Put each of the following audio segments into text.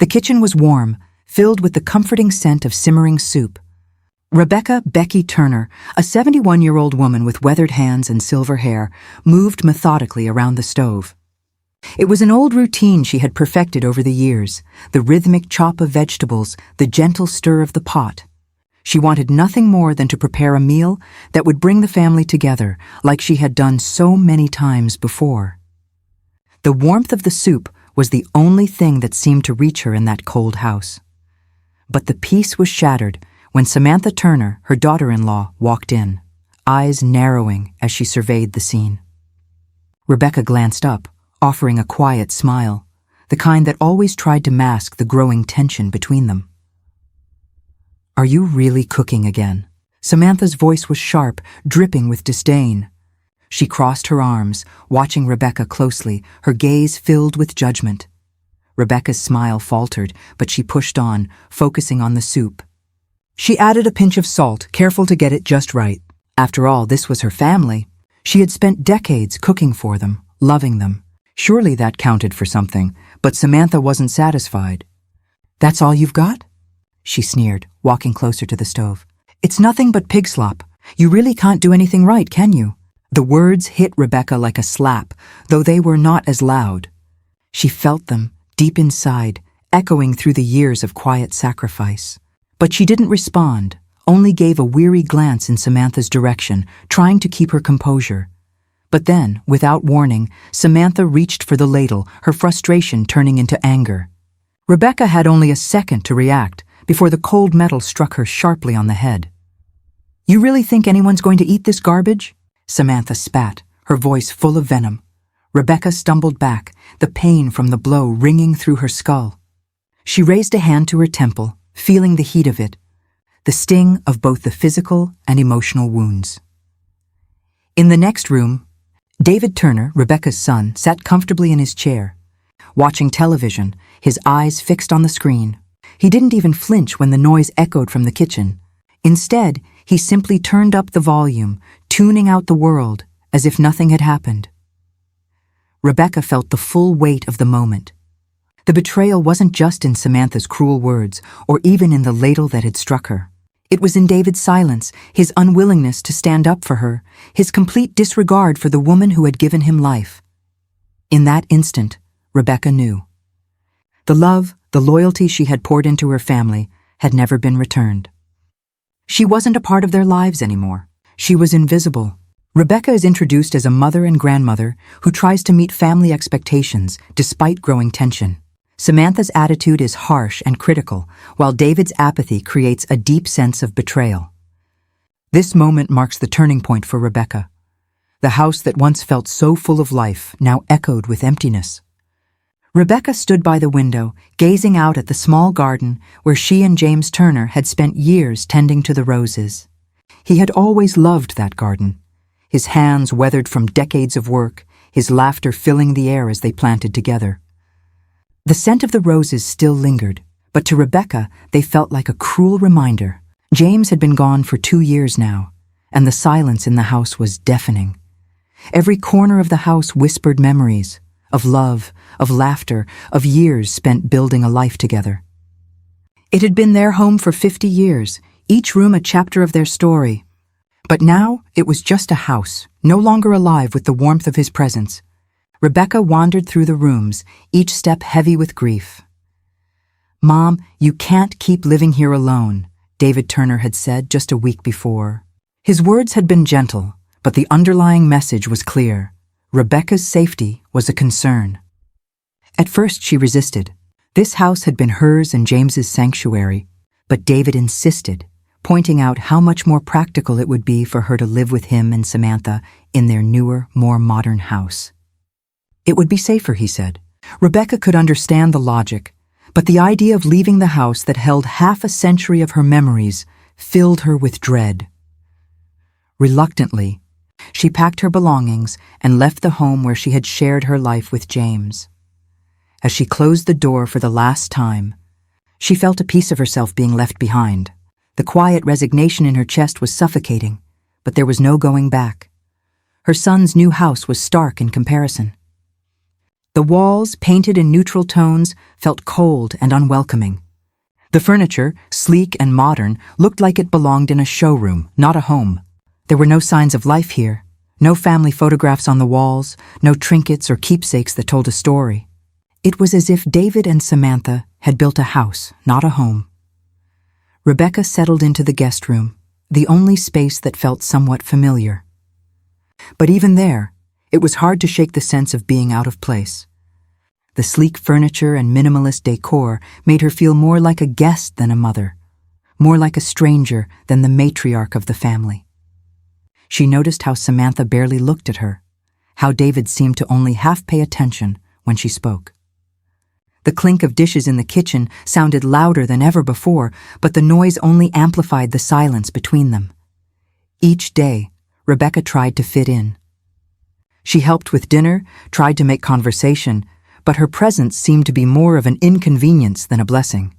The kitchen was warm, filled with the comforting scent of simmering soup. Rebecca "Becky" Turner, a 71-year-old woman with weathered hands and silver hair, moved methodically around the stove. It was an old routine she had perfected over the years, the rhythmic chop of vegetables, the gentle stir of the pot. She wanted nothing more than to prepare a meal that would bring the family together like she had done so many times before. The warmth of the soup was the only thing that seemed to reach her in that cold house. But the peace was shattered when Samantha Turner, her daughter-in-law, walked in, eyes narrowing as she surveyed the scene. Rebecca glanced up, offering a quiet smile, the kind that always tried to mask the growing tension between them. "Are you really cooking again?" Samantha's voice was sharp, dripping with disdain. She crossed her arms, watching Rebecca closely, her gaze filled with judgment. Rebecca's smile faltered, but she pushed on, focusing on the soup. She added a pinch of salt, careful to get it just right. After all, this was her family. She had spent decades cooking for them, loving them. Surely that counted for something, but Samantha wasn't satisfied. "That's all you've got?" she sneered, walking closer to the stove. "It's nothing but pig slop. You really can't do anything right, can you?" The words hit Rebecca like a slap, though they were not as loud. She felt them, deep inside, echoing through the years of quiet sacrifice. But she didn't respond, only gave a weary glance in Samantha's direction, trying to keep her composure. But then, without warning, Samantha reached for the ladle, her frustration turning into anger. Rebecca had only a second to react before the cold metal struck her sharply on the head. "You really think anyone's going to eat this garbage?" Samantha spat, her voice full of venom. Rebecca stumbled back, the pain from the blow ringing through her skull. She raised a hand to her temple, feeling the heat of it, the sting of both the physical and emotional wounds. In the next room, David Turner, Rebecca's son, sat comfortably in his chair, watching television, his eyes fixed on the screen. He didn't even flinch when the noise echoed from the kitchen. Instead, he simply turned up the volume, tuning out the world as if nothing had happened. Rebecca felt the full weight of the moment. The betrayal wasn't just in Samantha's cruel words, or even in the ladle that had struck her. It was in David's silence, his unwillingness to stand up for her, his complete disregard for the woman who had given him life. In that instant, Rebecca knew. The love, the loyalty she had poured into her family had never been returned. She wasn't a part of their lives anymore. She was invisible. Rebecca is introduced as a mother and grandmother who tries to meet family expectations despite growing tension. Samantha's attitude is harsh and critical, while David's apathy creates a deep sense of betrayal. This moment marks the turning point for Rebecca. The house that once felt so full of life now echoed with emptiness. Rebecca stood by the window, gazing out at the small garden where she and James Turner had spent years tending to the roses. He had always loved that garden, his hands weathered from decades of work, his laughter filling the air as they planted together. The scent of the roses still lingered, but to Rebecca they felt like a cruel reminder. James had been gone for 2 years now, and the silence in the house was deafening. Every corner of the house whispered memories, of love, of laughter, of years spent building a life together. It had been their home for 50 years, each room a chapter of their story. But now it was just a house, no longer alive with the warmth of his presence. Rebecca wandered through the rooms, each step heavy with grief. "Mom, you can't keep living here alone," David Turner had said just a week before. His words had been gentle, but the underlying message was clear. Rebecca's safety was a concern. At first she resisted. This house had been hers and James's sanctuary, but David insisted, pointing out how much more practical it would be for her to live with him and Samantha in their newer, more modern house. It would be safer, he said. Rebecca could understand the logic, but the idea of leaving the house that held half a century of her memories filled her with dread. Reluctantly, she packed her belongings and left the home where she had shared her life with James. As she closed the door for the last time, she felt a piece of herself being left behind. The quiet resignation in her chest was suffocating, but there was no going back. Her son's new house was stark in comparison. The walls, painted in neutral tones, felt cold and unwelcoming. The furniture, sleek and modern, looked like it belonged in a showroom, not a home. There were no signs of life here, no family photographs on the walls, no trinkets or keepsakes that told a story. It was as if David and Samantha had built a house, not a home. Rebecca settled into the guest room, the only space that felt somewhat familiar. But even there, it was hard to shake the sense of being out of place. The sleek furniture and minimalist decor made her feel more like a guest than a mother, more like a stranger than the matriarch of the family. She noticed how Samantha barely looked at her, how David seemed to only half pay attention when she spoke. The clink of dishes in the kitchen sounded louder than ever before, but the noise only amplified the silence between them. Each day, Rebecca tried to fit in. She helped with dinner, tried to make conversation, but her presence seemed to be more of an inconvenience than a blessing.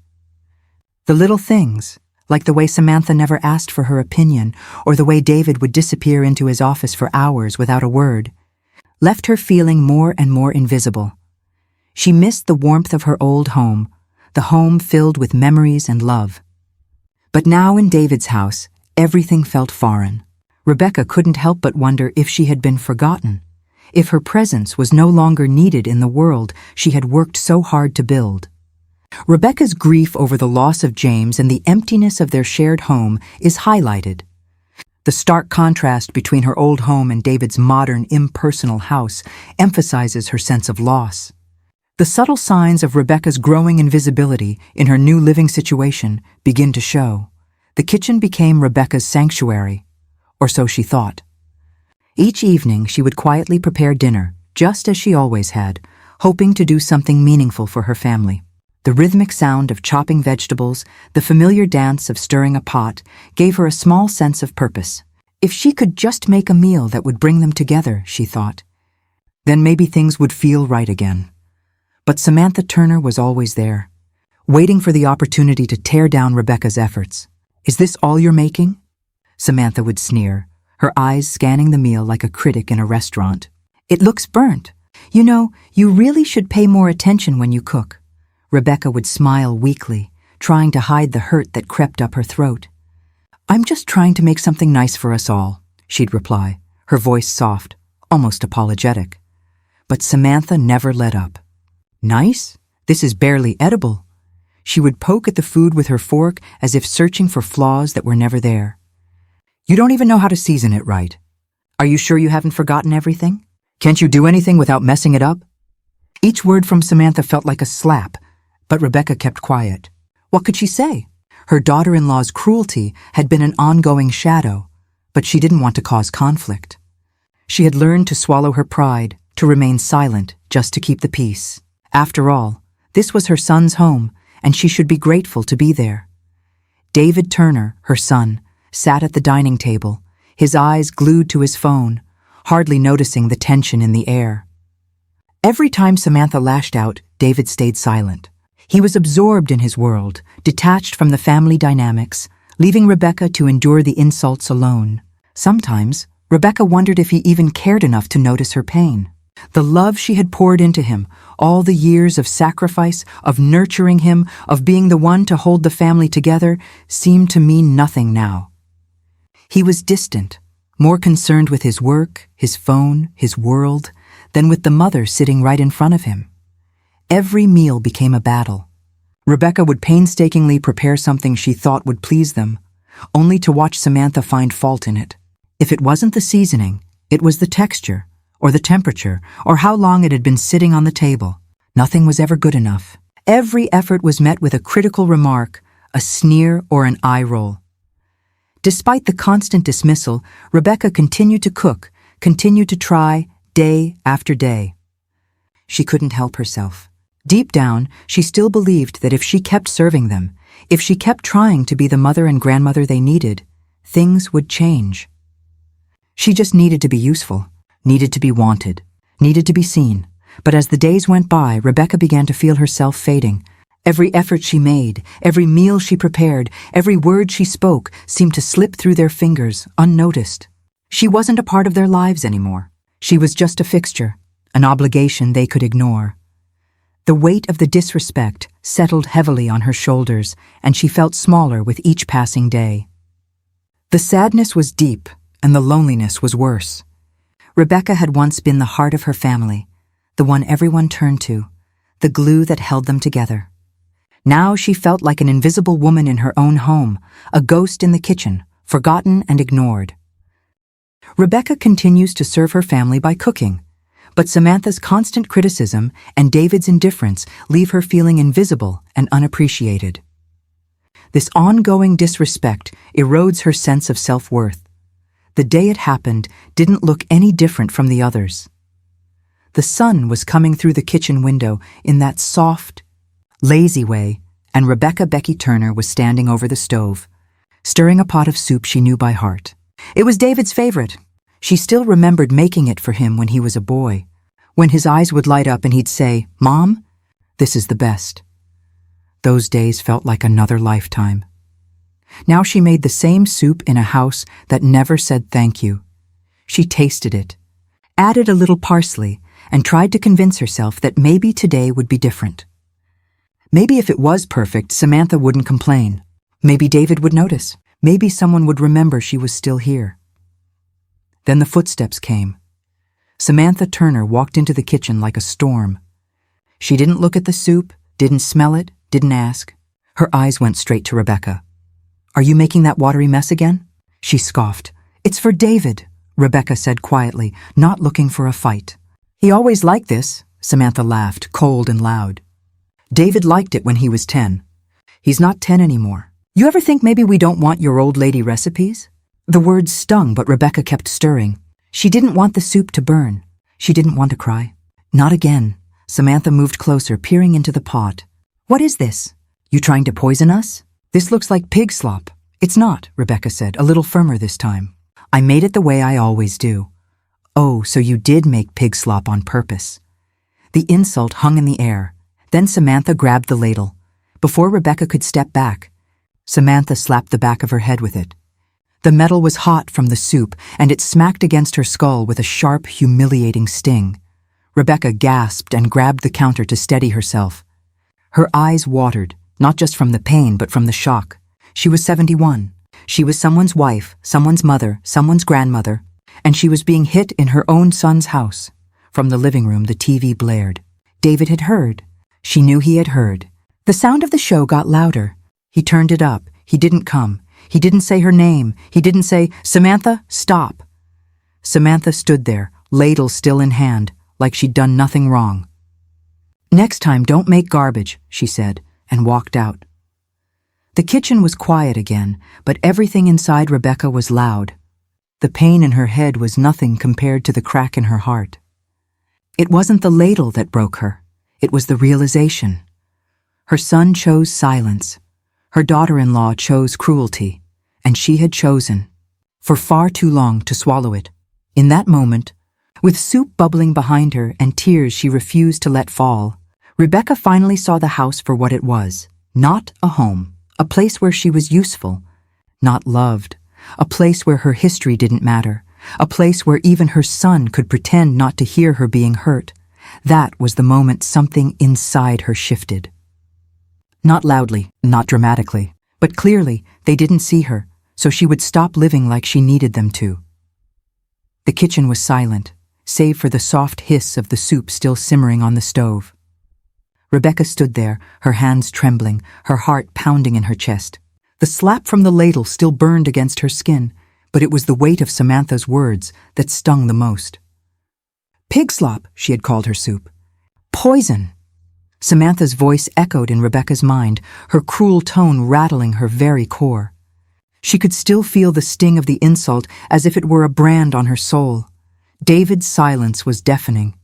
The little things, like the way Samantha never asked for her opinion or the way David would disappear into his office for hours without a word, left her feeling more and more invisible. She missed the warmth of her old home, the home filled with memories and love. But now in David's house, everything felt foreign. Rebecca couldn't help but wonder if she had been forgotten, if her presence was no longer needed in the world she had worked so hard to build. Rebecca's grief over the loss of James and the emptiness of their shared home is highlighted. The stark contrast between her old home and David's modern, impersonal house emphasizes her sense of loss. The subtle signs of Rebecca's growing invisibility in her new living situation begin to show. The kitchen became Rebecca's sanctuary, or so she thought. Each evening she would quietly prepare dinner, just as she always had, hoping to do something meaningful for her family. The rhythmic sound of chopping vegetables, the familiar dance of stirring a pot, gave her a small sense of purpose. If she could just make a meal that would bring them together, she thought, then maybe things would feel right again. But Samantha Turner was always there, waiting for the opportunity to tear down Rebecca's efforts. "Is this all you're making?" Samantha would sneer, her eyes scanning the meal like a critic in a restaurant. "It looks burnt. You know, you really should pay more attention when you cook." Rebecca would smile weakly, trying to hide the hurt that crept up her throat. "I'm just trying to make something nice for us all," she'd reply, her voice soft, almost apologetic. But Samantha never let up. "Nice? This is barely edible." She would poke at the food with her fork as if searching for flaws that were never there. "You don't even know how to season it right. Are you sure you haven't forgotten everything? Can't you do anything without messing it up?" Each word from Samantha felt like a slap, but Rebecca kept quiet. What could she say? Her daughter-in-law's cruelty had been an ongoing shadow, but she didn't want to cause conflict. She had learned to swallow her pride, to remain silent, just to keep the peace. After all, this was her son's home, and she should be grateful to be there. David Turner, her son, sat at the dining table, his eyes glued to his phone, hardly noticing the tension in the air. Every time Samantha lashed out, David stayed silent. He was absorbed in his world, detached from the family dynamics, leaving Rebecca to endure the insults alone. Sometimes, Rebecca wondered if he even cared enough to notice her pain. The love she had poured into him, all the years of sacrifice, of nurturing him, of being the one to hold the family together, seemed to mean nothing now. He was distant, more concerned with his work, his phone, his world, than with the mother sitting right in front of him. Every meal became a battle. Rebecca would painstakingly prepare something she thought would please them, only to watch Samantha find fault in it. If it wasn't the seasoning, it was the texture, or the temperature, or how long it had been sitting on the table. Nothing was ever good enough. Every effort was met with a critical remark, a sneer, or an eye roll. Despite the constant dismissal, Rebecca continued to cook, continued to try, day after day. She couldn't help herself. Deep down, she still believed that if she kept serving them, if she kept trying to be the mother and grandmother they needed, things would change. She just needed to be useful, needed to be wanted, needed to be seen. But as the days went by, Rebecca began to feel herself fading. Every effort she made, every meal she prepared, every word she spoke seemed to slip through their fingers, unnoticed. She wasn't a part of their lives anymore. She was just a fixture, an obligation they could ignore. The weight of the disrespect settled heavily on her shoulders, and she felt smaller with each passing day. The sadness was deep, and the loneliness was worse. Rebecca had once been the heart of her family, the one everyone turned to, the glue that held them together. Now she felt like an invisible woman in her own home, a ghost in the kitchen, forgotten and ignored. Rebecca continues to serve her family by cooking, but Samantha's constant criticism and David's indifference leave her feeling invisible and unappreciated. This ongoing disrespect erodes her sense of self-worth. The day it happened didn't look any different from the others. The sun was coming through the kitchen window in that soft, lazy way, and Rebecca Becky Turner was standing over the stove, stirring a pot of soup she knew by heart. It was David's favorite. She still remembered making it for him when he was a boy, when his eyes would light up and he'd say, "Mom, this is the best." Those days felt like another lifetime. Now she made the same soup in a house that never said thank you. She tasted it, added a little parsley, and tried to convince herself that maybe today would be different. Maybe if it was perfect, Samantha wouldn't complain. Maybe David would notice. Maybe someone would remember she was still here. Then the footsteps came. Samantha Turner walked into the kitchen like a storm. She didn't look at the soup, didn't smell it, didn't ask. Her eyes went straight to Rebecca. "Are you making that watery mess again?" She scoffed. "It's for David," Rebecca said quietly, not looking for a fight. "He always liked this," Samantha laughed, cold and loud. "David liked it when he was 10. He's not 10 anymore. You ever think maybe we don't want your old lady recipes?" The words stung, but Rebecca kept stirring. She didn't want the soup to burn. She didn't want to cry. Not again. Samantha moved closer, peering into the pot. "What is this? You trying to poison us? This looks like pig slop." "It's not," Rebecca said, a little firmer this time. "I made it the way I always do." "Oh, so you did make pig slop on purpose." The insult hung in the air. Then Samantha grabbed the ladle. Before Rebecca could step back, Samantha slapped the back of her head with it. The metal was hot from the soup, and it smacked against her skull with a sharp, humiliating sting. Rebecca gasped and grabbed the counter to steady herself. Her eyes watered, not just from the pain, but from the shock. She was 71. She was someone's wife, someone's mother, someone's grandmother, and she was being hit in her own son's house. From the living room, the TV blared. David had heard. She knew he had heard. The sound of the show got louder. He turned it up. He didn't come. He didn't say her name. He didn't say, "Samantha, stop." Samantha stood there, ladle still in hand, like she'd done nothing wrong. "Next time, don't make garbage," she said, and walked out. The kitchen was quiet again, but everything inside Rebecca was loud. The pain in her head was nothing compared to the crack in her heart. It wasn't the ladle that broke her. It was the realization. Her son chose silence. Her daughter-in-law chose cruelty, and she had chosen, for far too long, to swallow it. In that moment, with soup bubbling behind her and tears she refused to let fall, Rebecca finally saw the house for what it was, not a home, a place where she was useful, not loved, a place where her history didn't matter, a place where even her son could pretend not to hear her being hurt. That was the moment something inside her shifted. Not loudly, not dramatically, but clearly they didn't see her, so she would stop living like she needed them to. The kitchen was silent, save for the soft hiss of the soup still simmering on the stove. Rebecca stood there, her hands trembling, her heart pounding in her chest. The slap from the ladle still burned against her skin, but it was the weight of Samantha's words that stung the most. Pig slop, she had called her soup. Poison. Samantha's voice echoed in Rebecca's mind, her cruel tone rattling her very core. She could still feel the sting of the insult as if it were a brand on her soul. David's silence was deafening.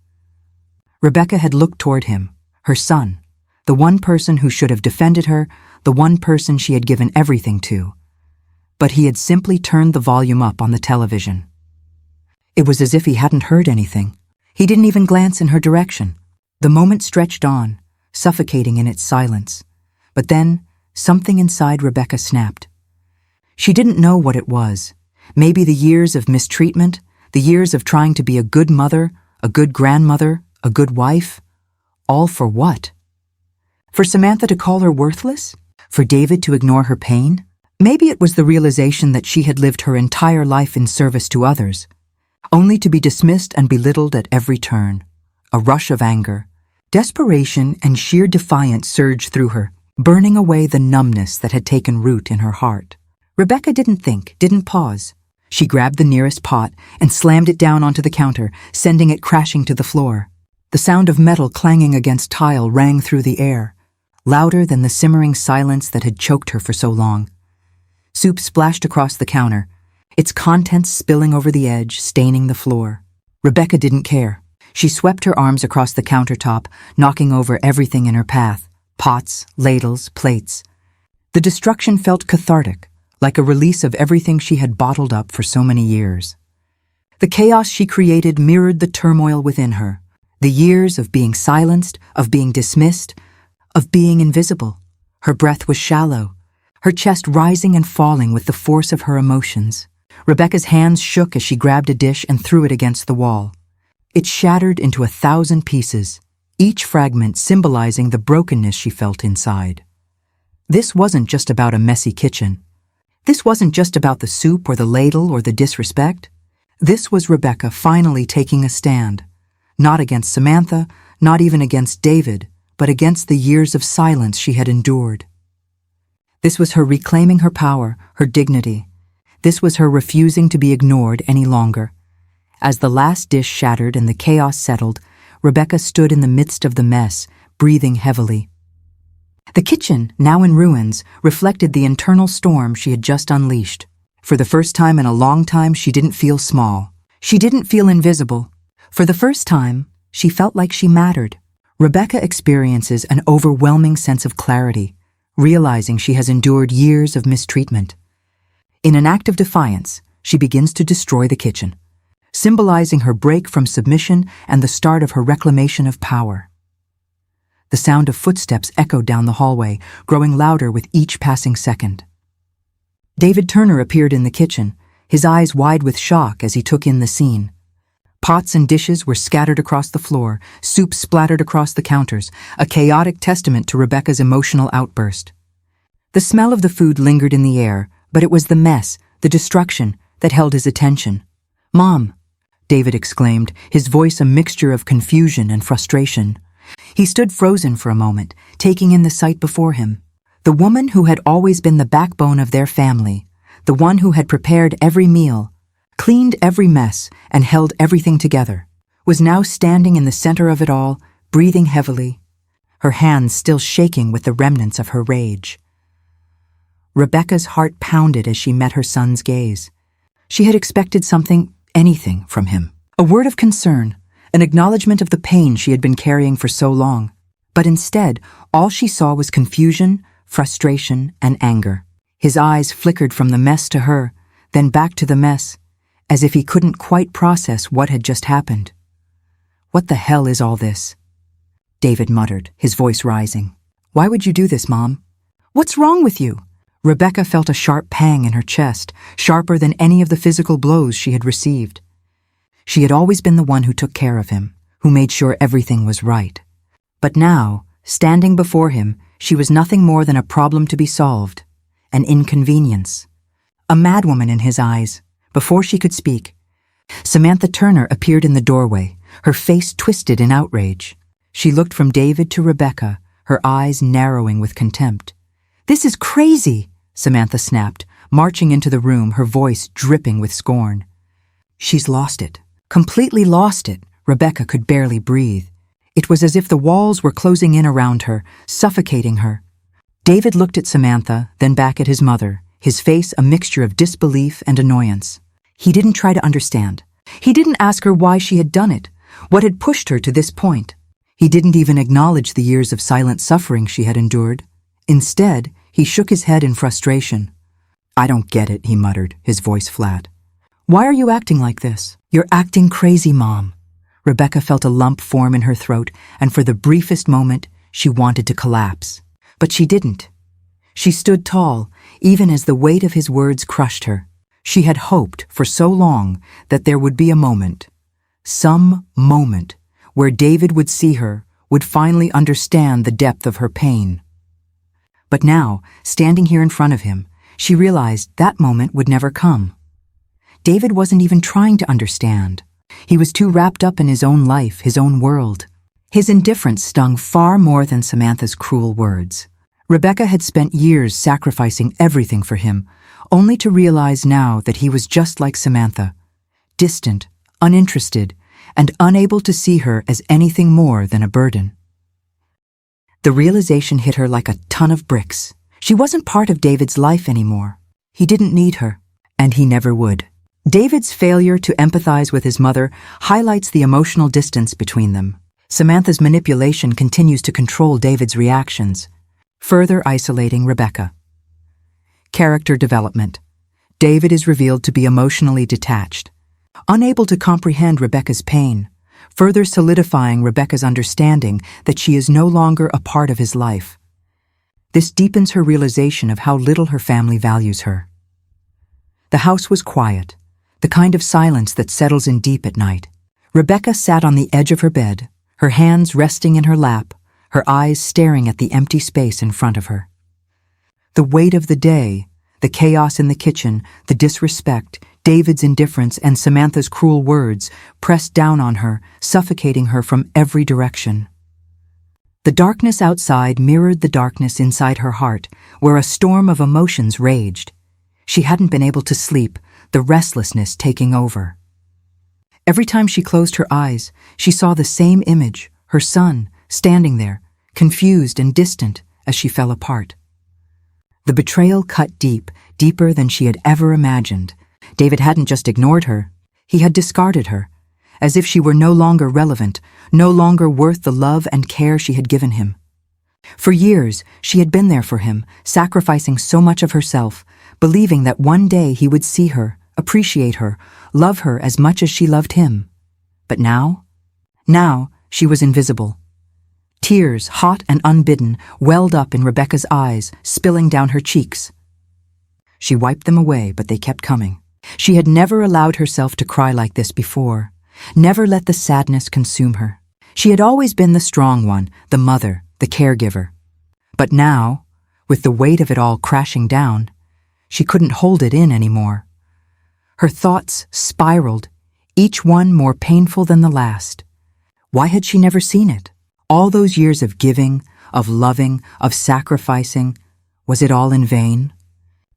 Rebecca had looked toward him, her son, the one person who should have defended her, the one person she had given everything to. But he had simply turned the volume up on the television. It was as if he hadn't heard anything. He didn't even glance in her direction. The moment stretched on, suffocating in its silence. But then, something inside Rebecca snapped. She didn't know what it was. Maybe the years of mistreatment, the years of trying to be a good mother, a good grandmother, a good wife. All for what? For Samantha to call her worthless? For David to ignore her pain? Maybe it was the realization that she had lived her entire life in service to others, only to be dismissed and belittled at every turn. A rush of anger, desperation, and sheer defiance surged through her, burning away the numbness that had taken root in her heart. Rebecca didn't think, didn't pause. She grabbed the nearest pot and slammed it down onto the counter, sending it crashing to the floor. The sound of metal clanging against tile rang through the air, louder than the simmering silence that had choked her for so long. Soup splashed across the counter, its contents spilling over the edge, staining the floor. Rebecca didn't care. She swept her arms across the countertop, knocking over everything in her path, pots, ladles, plates. The destruction felt cathartic, like a release of everything she had bottled up for so many years. The chaos she created mirrored the turmoil within her, the years of being silenced, of being dismissed, of being invisible. Her breath was shallow, her chest rising and falling with the force of her emotions. Rebecca's hands shook as she grabbed a dish and threw it against the wall. It shattered into 1,000 pieces, each fragment symbolizing the brokenness she felt inside. This wasn't just about a messy kitchen. This wasn't just about the soup or the ladle or the disrespect. This was Rebecca finally taking a stand, not against Samantha, not even against David, but against the years of silence she had endured. This was her reclaiming her power, her dignity. This was her refusing to be ignored any longer. As the last dish shattered and the chaos settled, Rebecca stood in the midst of the mess, breathing heavily. The kitchen, now in ruins, reflected the internal storm she had just unleashed. For the first time in a long time, she didn't feel small. She didn't feel invisible. For the first time, she felt like she mattered. Rebecca experiences an overwhelming sense of clarity, realizing she has endured years of mistreatment. In an act of defiance, she begins to destroy the kitchen, symbolizing her break from submission and the start of her reclamation of power. The sound of footsteps echoed down the hallway, growing louder with each passing second. David Turner appeared in the kitchen, his eyes wide with shock as he took in the scene. Pots and dishes were scattered across the floor, soup splattered across the counters, a chaotic testament to Rebecca's emotional outburst. The smell of the food lingered in the air, but it was the mess, the destruction, that held his attention. "Mom," David exclaimed, his voice a mixture of confusion and frustration. He stood frozen for a moment, taking in the sight before him. The woman who had always been the backbone of their family, the one who had prepared every meal, cleaned every mess, and held everything together, was now standing in the center of it all, breathing heavily, her hands still shaking with the remnants of her rage. Rebecca's heart pounded as she met her son's gaze. She had expected something, anything, from him. A word of concern, an acknowledgement of the pain she had been carrying for so long. But instead, all she saw was confusion, frustration, and anger. His eyes flickered from the mess to her, then back to the mess, as if he couldn't quite process what had just happened. "What the hell is all this?" David muttered, his voice rising. "Why would you do this, Mom? What's wrong with you?" Rebecca felt a sharp pang in her chest, sharper than any of the physical blows she had received. She had always been the one who took care of him, who made sure everything was right. But now, standing before him, she was nothing more than a problem to be solved, an inconvenience. A madwoman in his eyes. Before she could speak, Samantha Turner appeared in the doorway, her face twisted in outrage. She looked from David to Rebecca, her eyes narrowing with contempt. "This is crazy," Samantha snapped, marching into the room, her voice dripping with scorn. "She's lost it, completely lost it." Rebecca could barely breathe. It was as if the walls were closing in around her, suffocating her. David looked at Samantha, then back at his mother, his face a mixture of disbelief and annoyance. He didn't try to understand. He didn't ask her why she had done it, what had pushed her to this point. He didn't even acknowledge the years of silent suffering she had endured. Instead, he shook his head in frustration. "I don't get it," he muttered, his voice flat. "Why are you acting like this? You're acting crazy, Mom." Rebecca felt a lump form in her throat, and for the briefest moment, she wanted to collapse. But she didn't. She stood tall, even as the weight of his words crushed her. She had hoped for so long that there would be a moment, some moment where David would see her, would finally understand the depth of her pain. But now, standing here in front of him, she realized that moment would never come. David wasn't even trying to understand. He was too wrapped up in his own life, his own world. His indifference stung far more than Samantha's cruel words. Rebecca had spent years sacrificing everything for him, only to realize now that he was just like Samantha, distant, uninterested, and unable to see her as anything more than a burden. The realization hit her like a ton of bricks. She wasn't part of David's life anymore. He didn't need her, and he never would. David's failure to empathize with his mother highlights the emotional distance between them. Samantha's manipulation continues to control David's reactions, further isolating Rebecca. Character development. David is revealed to be emotionally detached, unable to comprehend Rebecca's pain, further solidifying Rebecca's understanding that she is no longer a part of his life. This deepens her realization of how little her family values her. The house was quiet, the kind of silence that settles in deep at night. Rebecca sat on the edge of her bed, her hands resting in her lap, her eyes staring at the empty space in front of her. The weight of the day, the chaos in the kitchen, the disrespect, David's indifference, and Samantha's cruel words pressed down on her, suffocating her from every direction. The darkness outside mirrored the darkness inside her heart, where a storm of emotions raged. She hadn't been able to sleep, the restlessness taking over. Every time she closed her eyes, she saw the same image, her son, standing there, confused and distant as she fell apart. The betrayal cut deep, deeper than she had ever imagined. David hadn't just ignored her, he had discarded her, as if she were no longer relevant, no longer worth the love and care she had given him. For years, she had been there for him, sacrificing so much of herself, believing that one day he would see her, appreciate her, love her as much as she loved him. But now she was invisible. Tears, hot and unbidden, welled up in Rebecca's eyes, spilling down her cheeks. She wiped them away, but they kept coming. She had never allowed herself to cry like this before, never let the sadness consume her. She had always been the strong one, the mother, the caregiver. But now, with the weight of it all crashing down, she couldn't hold it in anymore. Her thoughts spiraled, each one more painful than the last. Why had she never seen it? All those years of giving, of loving, of sacrificing, was it all in vain?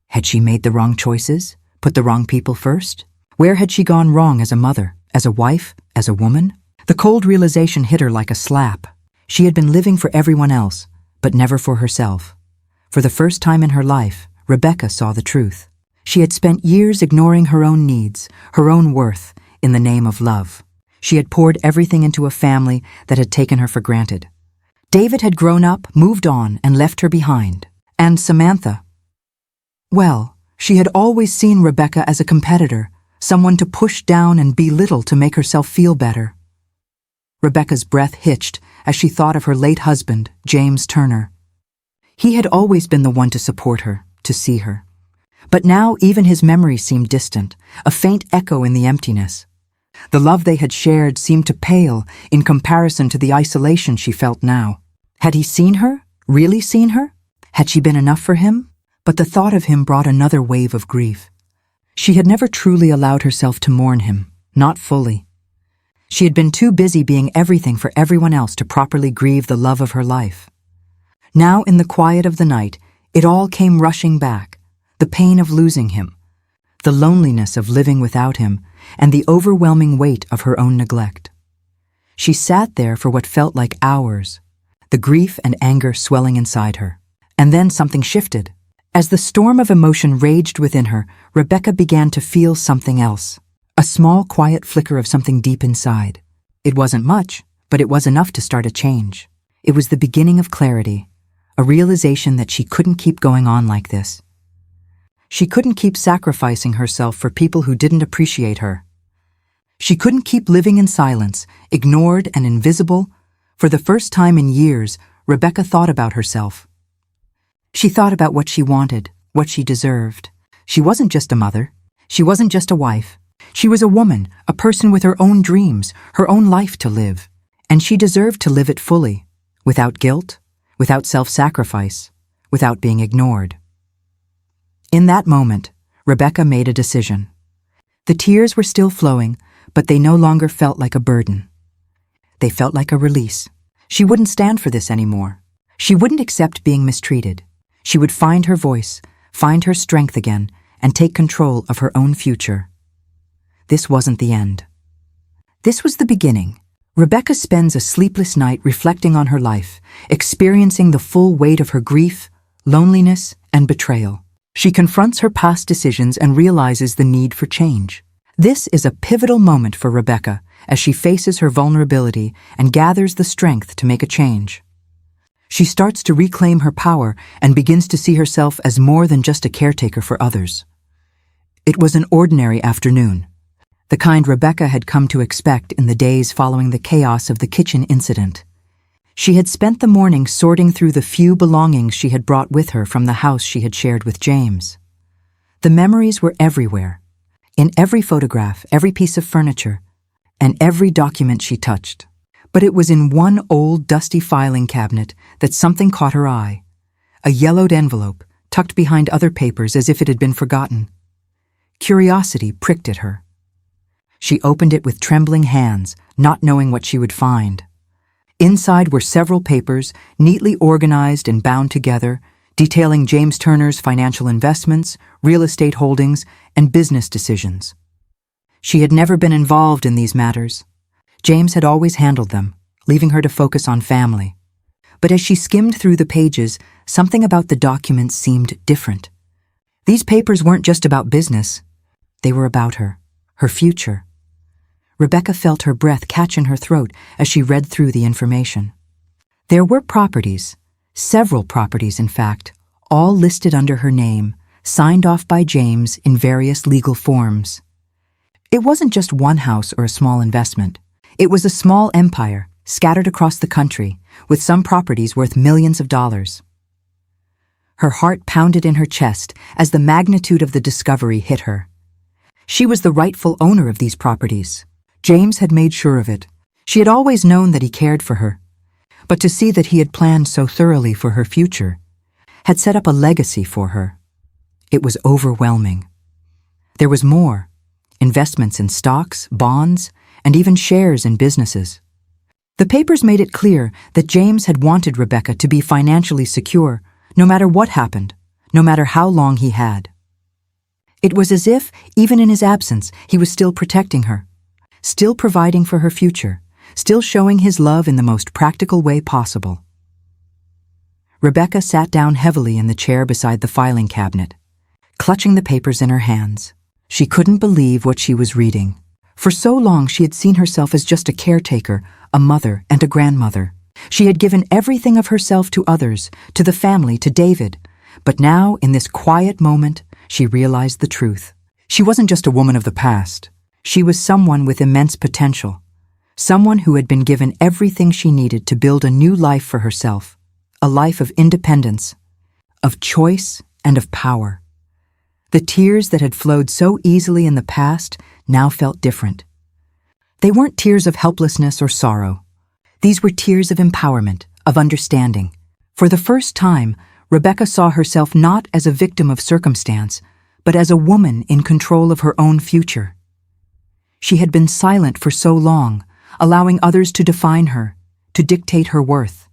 Had she made the wrong choices, put the wrong people first? Where had she gone wrong as a mother, as a wife, as a woman? The cold realization hit her like a slap. She had been living for everyone else, but never for herself. For the first time in her life, Rebecca saw the truth. She had spent years ignoring her own needs, her own worth, in the name of love. She had poured everything into a family that had taken her for granted. David had grown up, moved on, and left her behind. And Samantha? Well, she had always seen Rebecca as a competitor, someone to push down and belittle to make herself feel better. Rebecca's breath hitched as she thought of her late husband, James Turner. He had always been the one to support her, to see her. But now even his memory seemed distant, a faint echo in the emptiness. The love they had shared seemed to pale in comparison to the isolation she felt now. Had he seen her? Really seen her? Had she been enough for him? But the thought of him brought another wave of grief. She had never truly allowed herself to mourn him, not fully. She had been too busy being everything for everyone else to properly grieve the love of her life. Now, in the quiet of the night, it all came rushing back. The pain of losing him, the loneliness of living without him, and the overwhelming weight of her own neglect. She sat there for what felt like hours, the grief and anger swelling inside her. And then something shifted. As the storm of emotion raged within her, Rebecca began to feel something else. A small, quiet flicker of something deep inside. It wasn't much, but it was enough to start a change. It was the beginning of clarity, a realization that she couldn't keep going on like this. She couldn't keep sacrificing herself for people who didn't appreciate her. She couldn't keep living in silence, ignored and invisible. For the first time in years, Rebecca thought about herself. She thought about what she wanted, what she deserved. She wasn't just a mother. She wasn't just a wife. She was a woman, a person with her own dreams, her own life to live, and she deserved to live it fully, without guilt, without self-sacrifice, without being ignored. In that moment, Rebecca made a decision. The tears were still flowing, but they no longer felt like a burden. They felt like a release. She wouldn't stand for this anymore. She wouldn't accept being mistreated. She would find her voice, find her strength again, and take control of her own future. This wasn't the end. This was the beginning. Rebecca spends a sleepless night reflecting on her life, experiencing the full weight of her grief, loneliness, and betrayal. She confronts her past decisions and realizes the need for change. This is a pivotal moment for Rebecca as she faces her vulnerability and gathers the strength to make a change. She starts to reclaim her power and begins to see herself as more than just a caretaker for others. It was an ordinary afternoon, the kind Rebecca had come to expect in the days following the chaos of the kitchen incident. She had spent the morning sorting through the few belongings she had brought with her from the house she had shared with James. The memories were everywhere, in every photograph, every piece of furniture, and every document she touched. But it was in one old, dusty filing cabinet that something caught her eye, a yellowed envelope tucked behind other papers as if it had been forgotten. Curiosity pricked at her. She opened it with trembling hands, not knowing what she would find. Inside were several papers, neatly organized and bound together, detailing James Turner's financial investments, real estate holdings, and business decisions. She had never been involved in these matters. James had always handled them, leaving her to focus on family. But as she skimmed through the pages, something about the documents seemed different. These papers weren't just about business. They were about her future. Rebecca felt her breath catch in her throat as she read through the information. There were properties, several properties in fact, all listed under her name, signed off by James in various legal forms. It wasn't just one house or a small investment. It was a small empire, scattered across the country, with some properties worth millions of dollars. Her heart pounded in her chest as the magnitude of the discovery hit her. She was the rightful owner of these properties. James had made sure of it. She had always known that he cared for her. But to see that he had planned so thoroughly for her future, had set up a legacy for her, it was overwhelming. There was more. Investments in stocks, bonds, and even shares in businesses. The papers made it clear that James had wanted Rebecca to be financially secure, no matter what happened, no matter how long he had. It was as if, even in his absence, he was still protecting her, still providing for her future, still showing his love in the most practical way possible. Rebecca sat down heavily in the chair beside the filing cabinet, clutching the papers in her hands. She couldn't believe what she was reading. For so long she had seen herself as just a caretaker, a mother, and a grandmother. She had given everything of herself to others, to the family, to David. But now, in this quiet moment, she realized the truth. She wasn't just a woman of the past. She was someone with immense potential. Someone who had been given everything she needed to build a new life for herself. A life of independence, of choice, and of power. The tears that had flowed so easily in the past now felt different. They weren't tears of helplessness or sorrow. These were tears of empowerment, of understanding. For the first time, Rebecca saw herself not as a victim of circumstance, but as a woman in control of her own future. She had been silent for so long, allowing others to define her, to dictate her worth.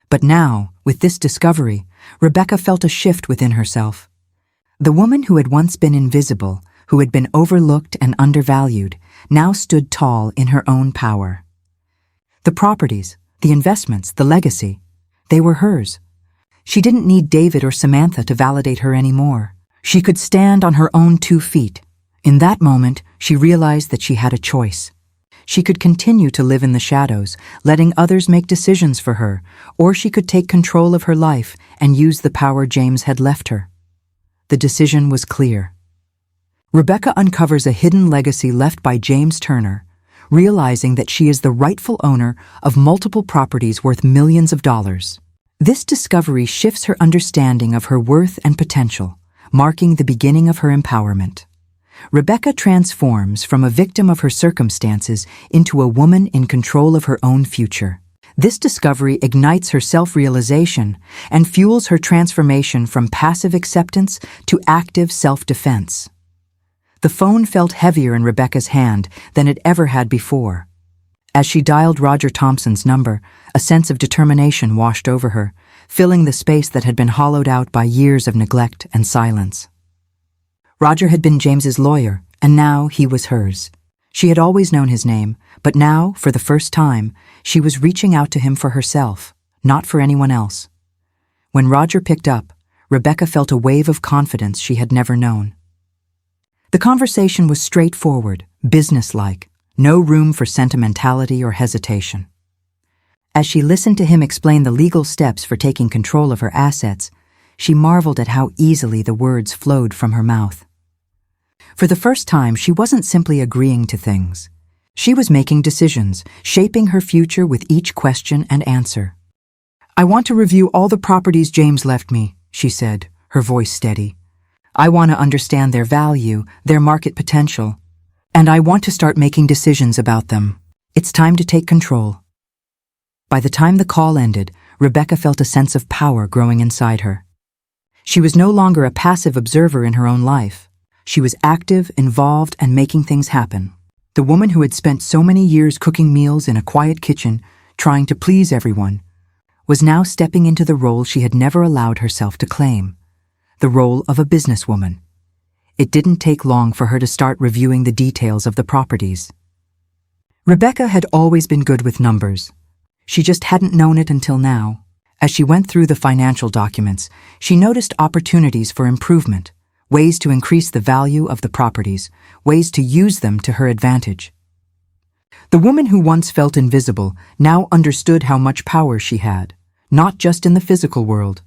But now, with this discovery, Rebecca felt a shift within herself. The woman who had once been invisible, who had been overlooked and undervalued, now stood tall in her own power. The properties, the investments, the legacy, they were hers. She didn't need David or Samantha to validate her anymore. She could stand on her own 2 feet. In that moment, she realized that she had a choice. She could continue to live in the shadows, letting others make decisions for her, or she could take control of her life and use the power James had left her. The decision was clear. Rebecca uncovers a hidden legacy left by James Turner, realizing that she is the rightful owner of multiple properties worth millions of dollars. This discovery shifts her understanding of her worth and potential, marking the beginning of her empowerment. Rebecca transforms from a victim of her circumstances into a woman in control of her own future. This discovery ignites her self-realization and fuels her transformation from passive acceptance to active self-defense. The phone felt heavier in Rebecca's hand than it ever had before. As she dialed Roger Thompson's number, a sense of determination washed over her, filling the space that had been hollowed out by years of neglect and silence. Roger had been James's lawyer, and now he was hers. She had always known his name, but now, for the first time, she was reaching out to him for herself, not for anyone else. When Roger picked up, Rebecca felt a wave of confidence she had never known. The conversation was straightforward, businesslike, no room for sentimentality or hesitation. As she listened to him explain the legal steps for taking control of her assets, she marveled at how easily the words flowed from her mouth. For the first time, she wasn't simply agreeing to things. She was making decisions, shaping her future with each question and answer. "I want to review all the properties James left me," she said, her voice steady. "I want to understand their value, their market potential, and I want to start making decisions about them. It's time to take control." By the time the call ended, Rebecca felt a sense of power growing inside her. She was no longer a passive observer in her own life. She was active, involved, and making things happen. The woman who had spent so many years cooking meals in a quiet kitchen, trying to please everyone, was now stepping into the role she had never allowed herself to claim, the role of a businesswoman. It didn't take long for her to start reviewing the details of the properties. Rebecca had always been good with numbers. She just hadn't known it until now. As she went through the financial documents, she noticed opportunities for improvement, ways to increase the value of the properties, ways to use them to her advantage. The woman who once felt invisible now understood how much power she had, not just in the physical world,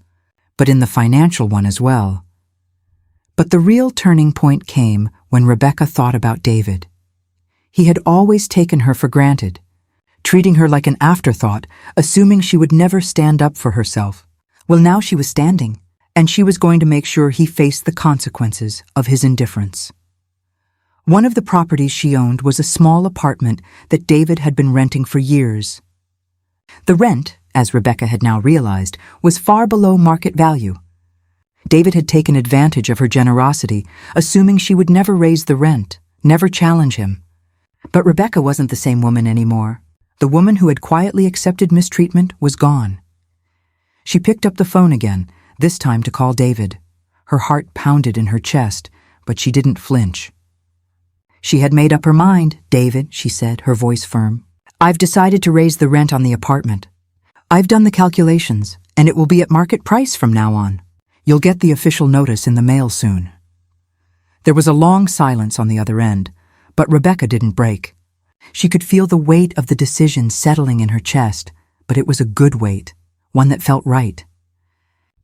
but in the financial one as well. But the real turning point came when Rebecca thought about David. He had always taken her for granted, treating her like an afterthought, assuming she would never stand up for herself. Well, now she was standing, and she was going to make sure he faced the consequences of his indifference. One of the properties she owned was a small apartment that David had been renting for years. The rent, as Rebecca had now realized, was far below market value. David had taken advantage of her generosity, assuming she would never raise the rent, never challenge him. But Rebecca wasn't the same woman anymore. The woman who had quietly accepted mistreatment was gone. She picked up the phone again, this time to call David. Her heart pounded in her chest, but she didn't flinch. She had made up her mind, "David," she said, her voice firm. "I've decided to raise the rent on the apartment. I've done the calculations, and it will be at market price from now on. You'll get the official notice in the mail soon." There was a long silence on the other end, but Rebecca didn't break. She could feel the weight of the decision settling in her chest, but it was a good weight, one that felt right.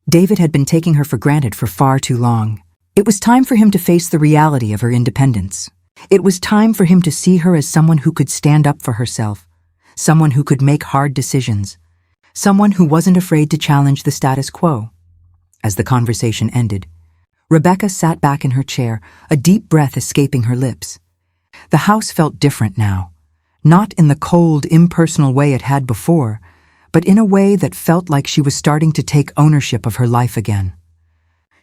David had been taking her for granted for far too long. It was time for him to face the reality of her independence. It was time for him to see her as someone who could stand up for herself, someone who could make hard decisions, someone who wasn't afraid to challenge the status quo. As the conversation ended, Rebecca sat back in her chair, a deep breath escaping her lips. The house felt different now, not in the cold, impersonal way it had before, but in a way that felt like she was starting to take ownership of her life again.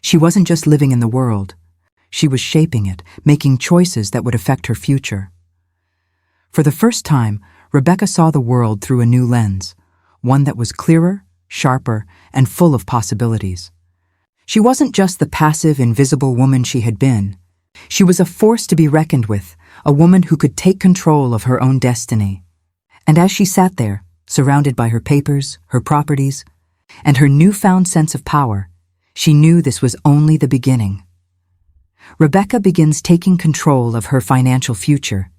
She wasn't just living in the world. She was shaping it, making choices that would affect her future. For the first time, Rebecca saw the world through a new lens, one that was clearer, sharper, and full of possibilities. She wasn't just the passive, invisible woman she had been. She was a force to be reckoned with, a woman who could take control of her own destiny. And as she sat there, surrounded by her papers, her properties, and her newfound sense of power, she knew this was only the beginning. Rebecca begins taking control of her financial future,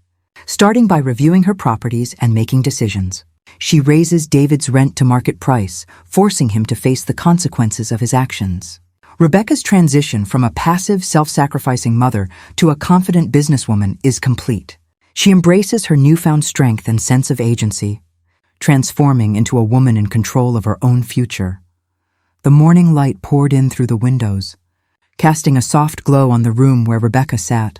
starting by reviewing her properties and making decisions. She raises David's rent to market price, forcing him to face the consequences of his actions. Rebecca's transition from a passive, self-sacrificing mother to a confident businesswoman is complete. She embraces her newfound strength and sense of agency, transforming into a woman in control of her own future. The morning light poured in through the windows, casting a soft glow on the room where Rebecca sat.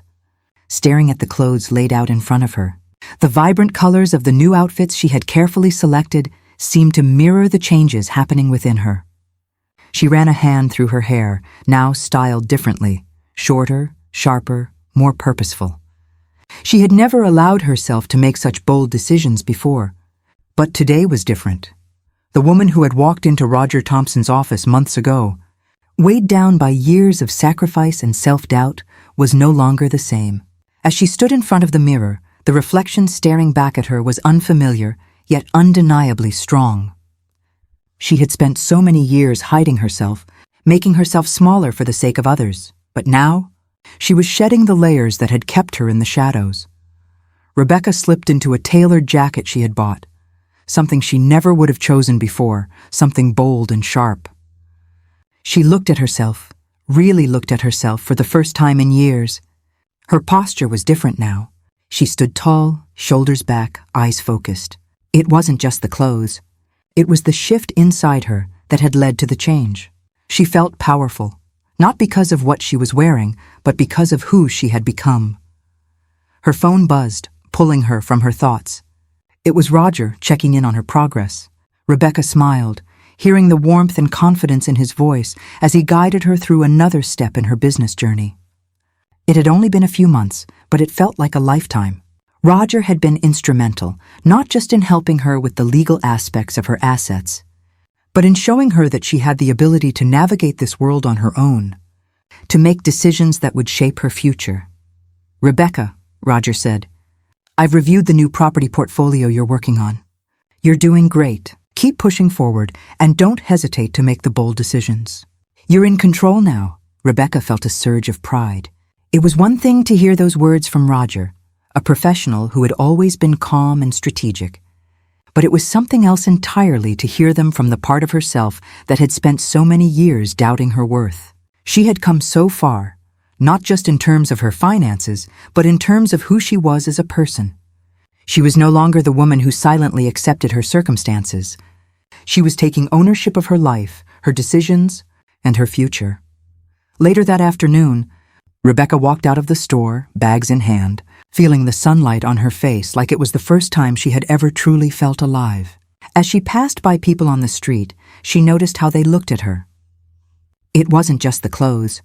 staring at the clothes laid out in front of her. The vibrant colors of the new outfits she had carefully selected seemed to mirror the changes happening within her. She ran a hand through her hair, now styled differently, shorter, sharper, more purposeful. She had never allowed herself to make such bold decisions before, but today was different. The woman who had walked into Roger Thompson's office months ago, weighed down by years of sacrifice and self-doubt, was no longer the same. As she stood in front of the mirror, the reflection staring back at her was unfamiliar, yet undeniably strong. She had spent so many years hiding herself, making herself smaller for the sake of others, but now, she was shedding the layers that had kept her in the shadows. Rebecca slipped into a tailored jacket she had bought, something she never would have chosen before, something bold and sharp. She looked at herself, really looked at herself for the first time in years. Her posture was different now. She stood tall, shoulders back, eyes focused. It wasn't just the clothes. It was the shift inside her that had led to the change. She felt powerful, not because of what she was wearing, but because of who she had become. Her phone buzzed, pulling her from her thoughts. It was Roger checking in on her progress. Rebecca smiled, hearing the warmth and confidence in his voice as he guided her through another step in her business journey. It had only been a few months, but it felt like a lifetime. Roger had been instrumental, not just in helping her with the legal aspects of her assets, but in showing her that she had the ability to navigate this world on her own, to make decisions that would shape her future. "Rebecca," Roger said, "I've reviewed the new property portfolio you're working on. You're doing great. Keep pushing forward, and don't hesitate to make the bold decisions. You're in control now." Rebecca felt a surge of pride. It was one thing to hear those words from Roger, a professional who had always been calm and strategic, but it was something else entirely to hear them from the part of herself that had spent so many years doubting her worth. She had come so far, not just in terms of her finances, but in terms of who she was as a person. She was no longer the woman who silently accepted her circumstances. She was taking ownership of her life, her decisions, and her future. Later that afternoon, Rebecca walked out of the store, bags in hand, feeling the sunlight on her face like it was the first time she had ever truly felt alive. As she passed by people on the street, she noticed how they looked at her. It wasn't just the clothes.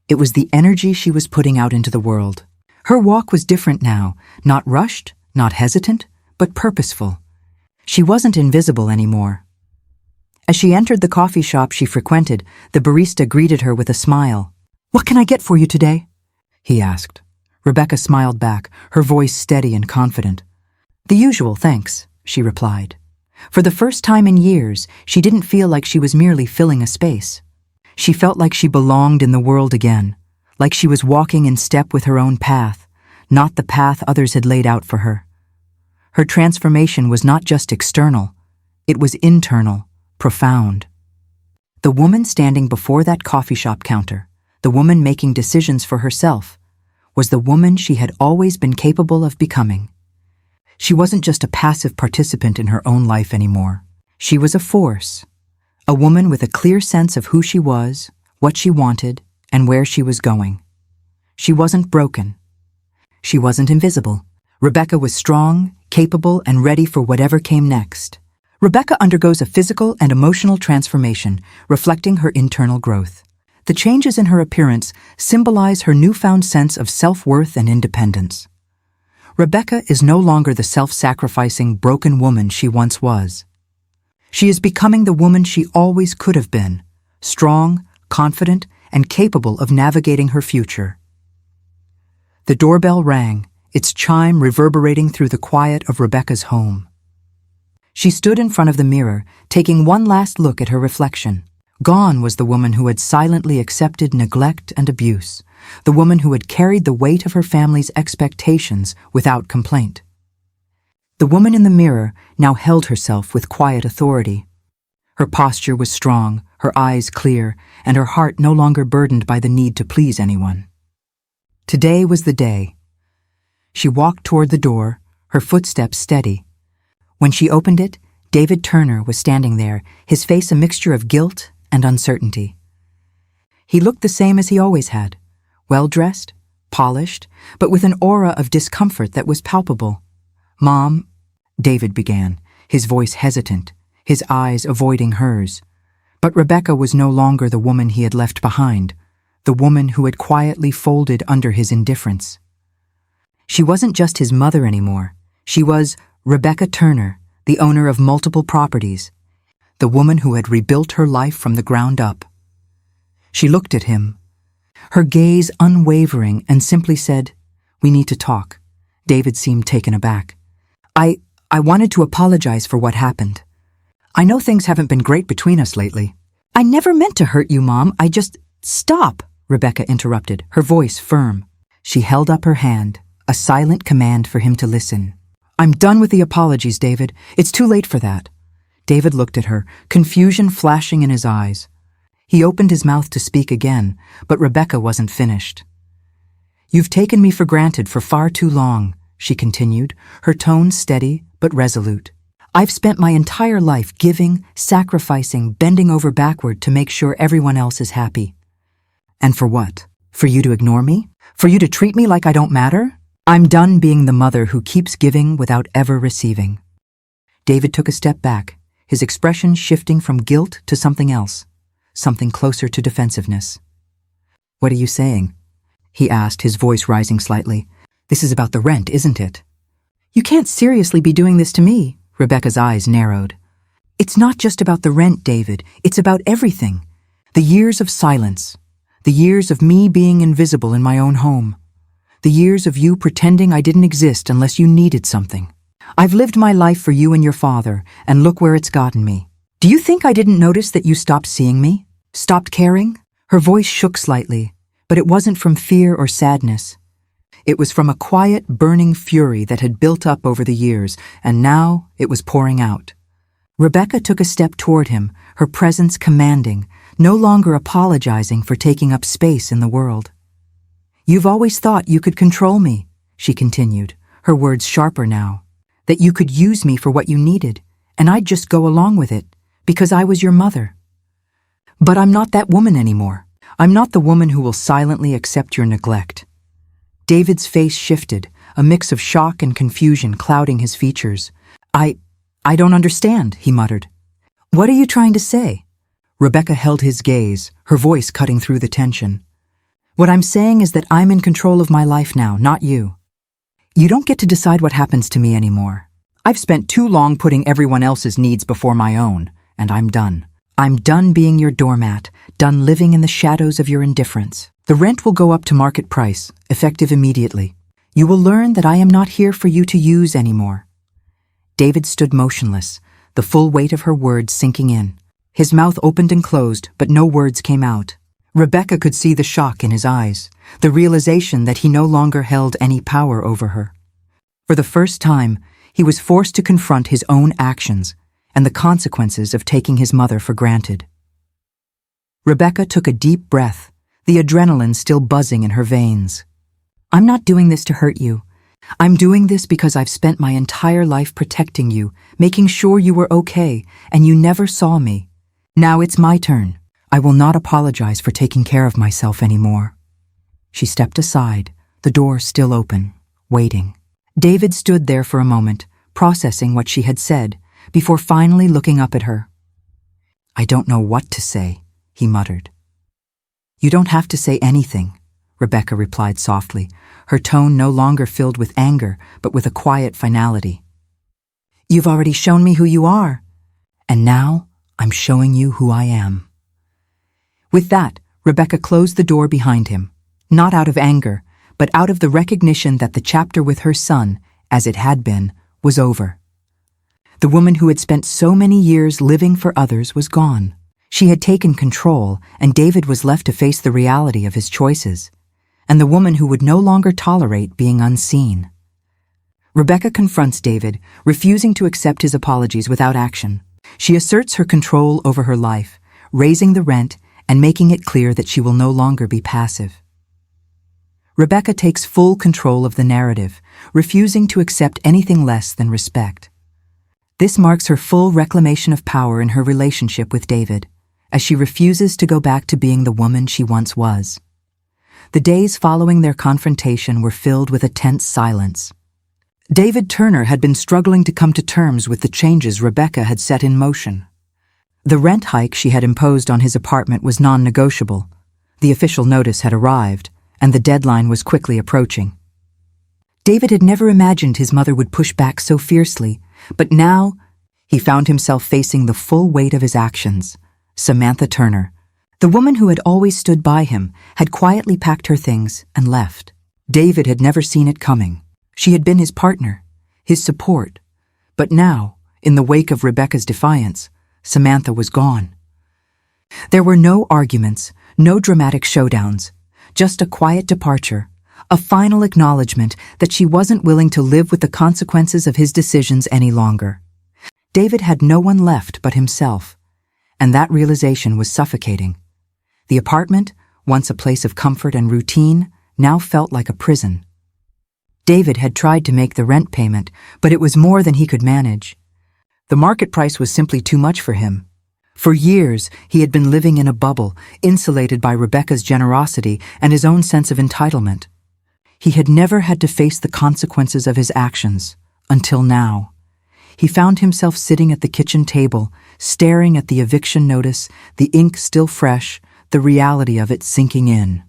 It was the energy she was putting out into the world. Her walk was different now, not rushed, not hesitant, but purposeful. She wasn't invisible anymore. As she entered the coffee shop she frequented, the barista greeted her with a smile. "What can I get for you today?" he asked. Rebecca smiled back, her voice steady and confident. "The usual, thanks," she replied. For the first time in years, she didn't feel like she was merely filling a space. She felt like she belonged in the world again, like she was walking in step with her own path, not the path others had laid out for her. Her transformation was not just external, it was internal, profound. The woman standing before that coffee shop counter, the woman making decisions for herself, was the woman she had always been capable of becoming. She wasn't just a passive participant in her own life anymore. She was a force, a woman with a clear sense of who she was, what she wanted, and where she was going. She wasn't broken. She wasn't invisible. Rebecca was strong, capable, and ready for whatever came next. Rebecca undergoes a physical and emotional transformation, reflecting her internal growth. The changes in her appearance symbolize her newfound sense of self-worth and independence. Rebecca is no longer the self-sacrificing, broken woman she once was. She is becoming the woman she always could have been, strong, confident, and capable of navigating her future. The doorbell rang, its chime reverberating through the quiet of Rebecca's home. She stood in front of the mirror, taking one last look at her reflection. Gone was the woman who had silently accepted neglect and abuse, the woman who had carried the weight of her family's expectations without complaint. The woman in the mirror now held herself with quiet authority. Her posture was strong, her eyes clear, and her heart no longer burdened by the need to please anyone. Today was the day. She walked toward the door, her footsteps steady. When she opened it, David Turner was standing there, his face a mixture of guilt and uncertainty. He looked the same as he always had, well-dressed, polished, but with an aura of discomfort that was palpable. "Mom," David began, his voice hesitant, his eyes avoiding hers. But Rebecca was no longer the woman he had left behind, the woman who had quietly folded under his indifference. She wasn't just his mother anymore. She was Rebecca Turner, the owner of multiple properties, the woman who had rebuilt her life from the ground up. She looked at him, her gaze unwavering, and simply said, "We need to talk." David seemed taken aback. I wanted to apologize for what happened. I know things haven't been great between us lately. I never meant to hurt you, Mom. I just— Stop, Rebecca interrupted, her voice firm. She held up her hand, a silent command for him to listen. "I'm done with the apologies, David. It's too late for that." David looked at her, confusion flashing in his eyes. He opened his mouth to speak again, but Rebecca wasn't finished. "You've taken me for granted for far too long," she continued, her tone steady but resolute. "I've spent my entire life giving, sacrificing, bending over backward to make sure everyone else is happy. And for what? For you to ignore me? For you to treat me like I don't matter? I'm done being the mother who keeps giving without ever receiving." David took a step back, his expression shifting from guilt to something else, something closer to defensiveness. "What are you saying?" he asked, his voice rising slightly. "This is about the rent, isn't it?" "You can't seriously be doing this to me," Rebecca's eyes narrowed. "It's not just about the rent, David. It's about everything. The years of silence. The years of me being invisible in my own home. The years of you pretending I didn't exist unless you needed something. I've lived my life for you and your father, and look where it's gotten me. Do you think I didn't notice that you stopped seeing me? Stopped caring?" Her voice shook slightly, but it wasn't from fear or sadness. It was from a quiet, burning fury that had built up over the years, and now it was pouring out. Rebecca took a step toward him, her presence commanding, no longer apologizing for taking up space in the world. "You've always thought you could control me," she continued, her words sharper now. "That you could use me for what you needed, and I'd just go along with it, because I was your mother. But I'm not that woman anymore. I'm not the woman who will silently accept your neglect." David's face shifted, a mix of shock and confusion clouding his features. I don't understand," he muttered. "What are you trying to say?" Rebecca held his gaze, her voice cutting through the tension. "What I'm saying is that I'm in control of my life now, not you. You don't get to decide what happens to me anymore. I've spent too long putting everyone else's needs before my own, and I'm done. I'm done being your doormat, done living in the shadows of your indifference. The rent will go up to market price, effective immediately. You will learn that I am not here for you to use anymore." David stood motionless, the full weight of her words sinking in. His mouth opened and closed, but no words came out. Rebecca could see the shock in his eyes, the realization that he no longer held any power over her. For the first time, he was forced to confront his own actions and the consequences of taking his mother for granted. Rebecca took a deep breath, the adrenaline still buzzing in her veins. "I'm not doing this to hurt you. I'm doing this because I've spent my entire life protecting you, making sure you were okay, and you never saw me. Now it's my turn. I will not apologize for taking care of myself anymore." She stepped aside, the door still open, waiting. David stood there for a moment, processing what she had said, before finally looking up at her. "I don't know what to say," he muttered. "You don't have to say anything," Rebecca replied softly, her tone no longer filled with anger, but with a quiet finality. "You've already shown me who you are, and now I'm showing you who I am." With that, Rebecca closed the door behind him, not out of anger, but out of the recognition that the chapter with her son, as it had been, was over. The woman who had spent so many years living for others was gone. She had taken control, and David was left to face the reality of his choices, and the woman who would no longer tolerate being unseen. Rebecca confronts David, refusing to accept his apologies without action. She asserts her control over her life, raising the rent and making it clear that she will no longer be passive. Rebecca takes full control of the narrative, refusing to accept anything less than respect. This marks her full reclamation of power in her relationship with David, as she refuses to go back to being the woman she once was. The days following their confrontation were filled with a tense silence. David Turner had been struggling to come to terms with the changes Rebecca had set in motion. The rent hike she had imposed on his apartment was non-negotiable. The official notice had arrived, and the deadline was quickly approaching. David had never imagined his mother would push back so fiercely, but now he found himself facing the full weight of his actions. Samantha Turner, the woman who had always stood by him, had quietly packed her things and left. David had never seen it coming. She had been his partner, his support. But now, in the wake of Rebecca's defiance, Samantha was gone. There were no arguments, no dramatic showdowns, just a quiet departure, a final acknowledgement that she wasn't willing to live with the consequences of his decisions any longer. David had no one left but himself, and that realization was suffocating. The apartment, once a place of comfort and routine, now felt like a prison. David had tried to make the rent payment, but it was more than he could manage. The market price was simply too much for him. For years, he had been living in a bubble, insulated by Rebecca's generosity and his own sense of entitlement. He had never had to face the consequences of his actions, until now. He found himself sitting at the kitchen table, staring at the eviction notice, the ink still fresh, the reality of it sinking in.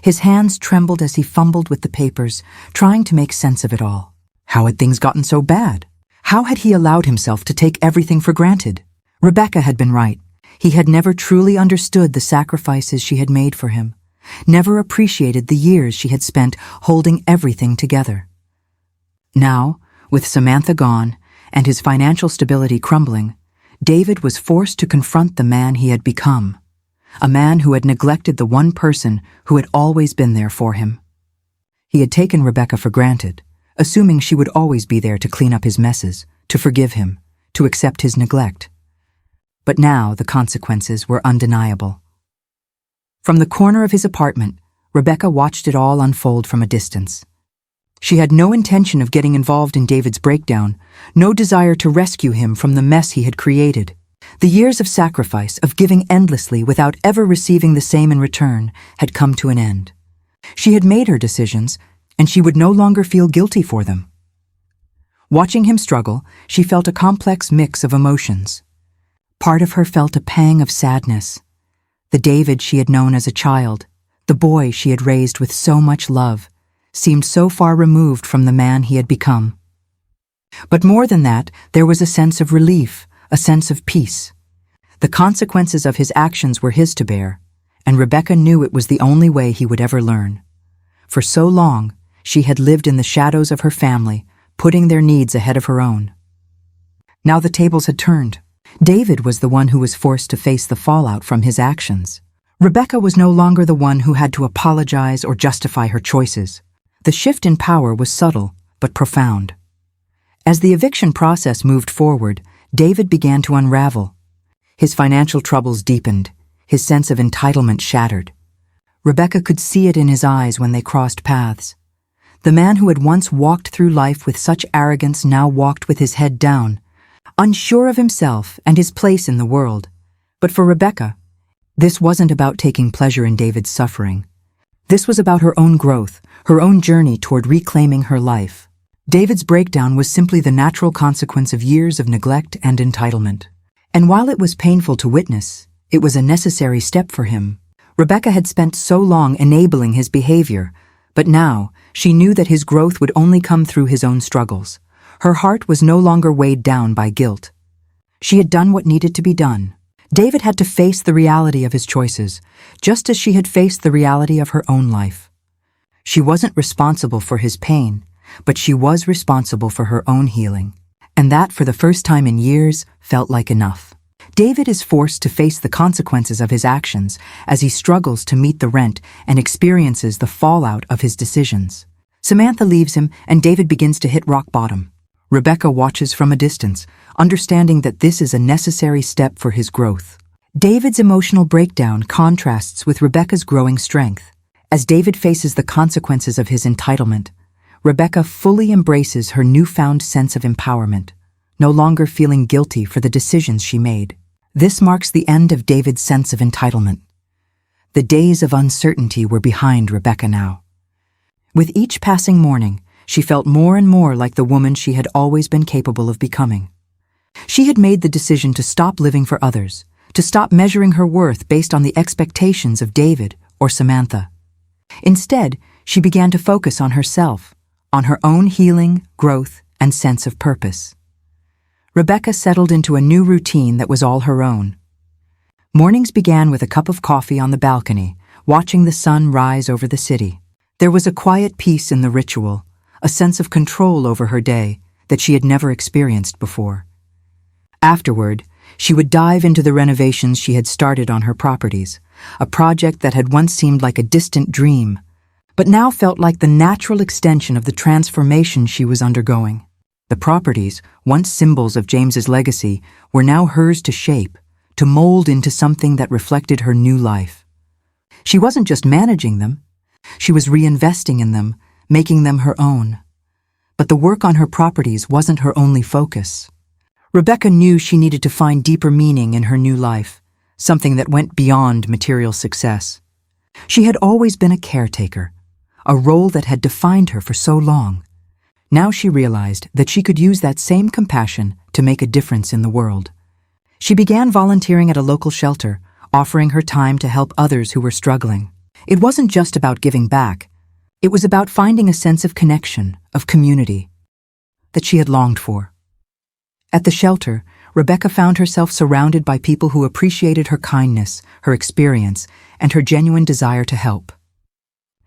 His hands trembled as he fumbled with the papers, trying to make sense of it all. How had things gotten so bad? How had he allowed himself to take everything for granted? Rebecca had been right. He had never truly understood the sacrifices she had made for him, never appreciated the years she had spent holding everything together. Now, with Samantha gone and his financial stability crumbling, David was forced to confront the man he had become, a man who had neglected the one person who had always been there for him. He had taken Rebecca for granted, assuming she would always be there to clean up his messes, to forgive him, to accept his neglect. But now the consequences were undeniable. From the corner of his apartment, Rebecca watched it all unfold from a distance. She had no intention of getting involved in David's breakdown, no desire to rescue him from the mess he had created. The years of sacrifice, of giving endlessly without ever receiving the same in return, had come to an end. She had made her decisions, and she would no longer feel guilty for them. Watching him struggle, she felt a complex mix of emotions. Part of her felt a pang of sadness. The David she had known as a child, the boy she had raised with so much love, seemed so far removed from the man he had become. But more than that, there was a sense of relief, a sense of peace. The consequences of his actions were his to bear, and Rebecca knew it was the only way he would ever learn. For so long, she had lived in the shadows of her family, putting their needs ahead of her own. Now the tables had turned. David was the one who was forced to face the fallout from his actions. Rebecca was no longer the one who had to apologize or justify her choices. The shift in power was subtle, but profound. As the eviction process moved forward, David began to unravel. His financial troubles deepened, his sense of entitlement shattered. Rebecca could see it in his eyes when they crossed paths. The man who had once walked through life with such arrogance now walked with his head down, unsure of himself and his place in the world. But for Rebecca, this wasn't about taking pleasure in David's suffering. This was about her own growth, her own journey toward reclaiming her life. David's breakdown was simply the natural consequence of years of neglect and entitlement. And while it was painful to witness, it was a necessary step for him. Rebecca had spent so long enabling his behavior, but now she knew that his growth would only come through his own struggles. Her heart was no longer weighed down by guilt. She had done what needed to be done. David had to face the reality of his choices, just as she had faced the reality of her own life. She wasn't responsible for his pain, but she was responsible for her own healing. And that, for the first time in years, felt like enough. David is forced to face the consequences of his actions as he struggles to meet the rent and experiences the fallout of his decisions. Samantha leaves him, and David begins to hit rock bottom. Rebecca watches from a distance, understanding that this is a necessary step for his growth. David's emotional breakdown contrasts with Rebecca's growing strength. As David faces the consequences of his entitlement, Rebecca fully embraces her newfound sense of empowerment, no longer feeling guilty for the decisions she made. This marks the end of David's sense of entitlement. The days of uncertainty were behind Rebecca now. With each passing morning, she felt more and more like the woman she had always been capable of becoming. She had made the decision to stop living for others, to stop measuring her worth based on the expectations of David or Samantha. Instead, she began to focus on herself, on her own healing, growth, and sense of purpose. Rebecca settled into a new routine that was all her own. Mornings began with a cup of coffee on the balcony, watching the sun rise over the city. There was a quiet peace in the ritual, a sense of control over her day that she had never experienced before. Afterward, she would dive into the renovations she had started on her properties, a project that had once seemed like a distant dream, but now felt like the natural extension of the transformation she was undergoing. The properties, once symbols of James's legacy, were now hers to shape, to mold into something that reflected her new life. She wasn't just managing them, she was reinvesting in them, making them her own. But the work on her properties wasn't her only focus. Rebecca knew she needed to find deeper meaning in her new life, something that went beyond material success. She had always been a caretaker, a role that had defined her for so long. Now she realized that she could use that same compassion to make a difference in the world. She began volunteering at a local shelter, offering her time to help others who were struggling. It wasn't just about giving back. It was about finding a sense of connection, of community, that she had longed for. At the shelter, Rebecca found herself surrounded by people who appreciated her kindness, her experience, and her genuine desire to help.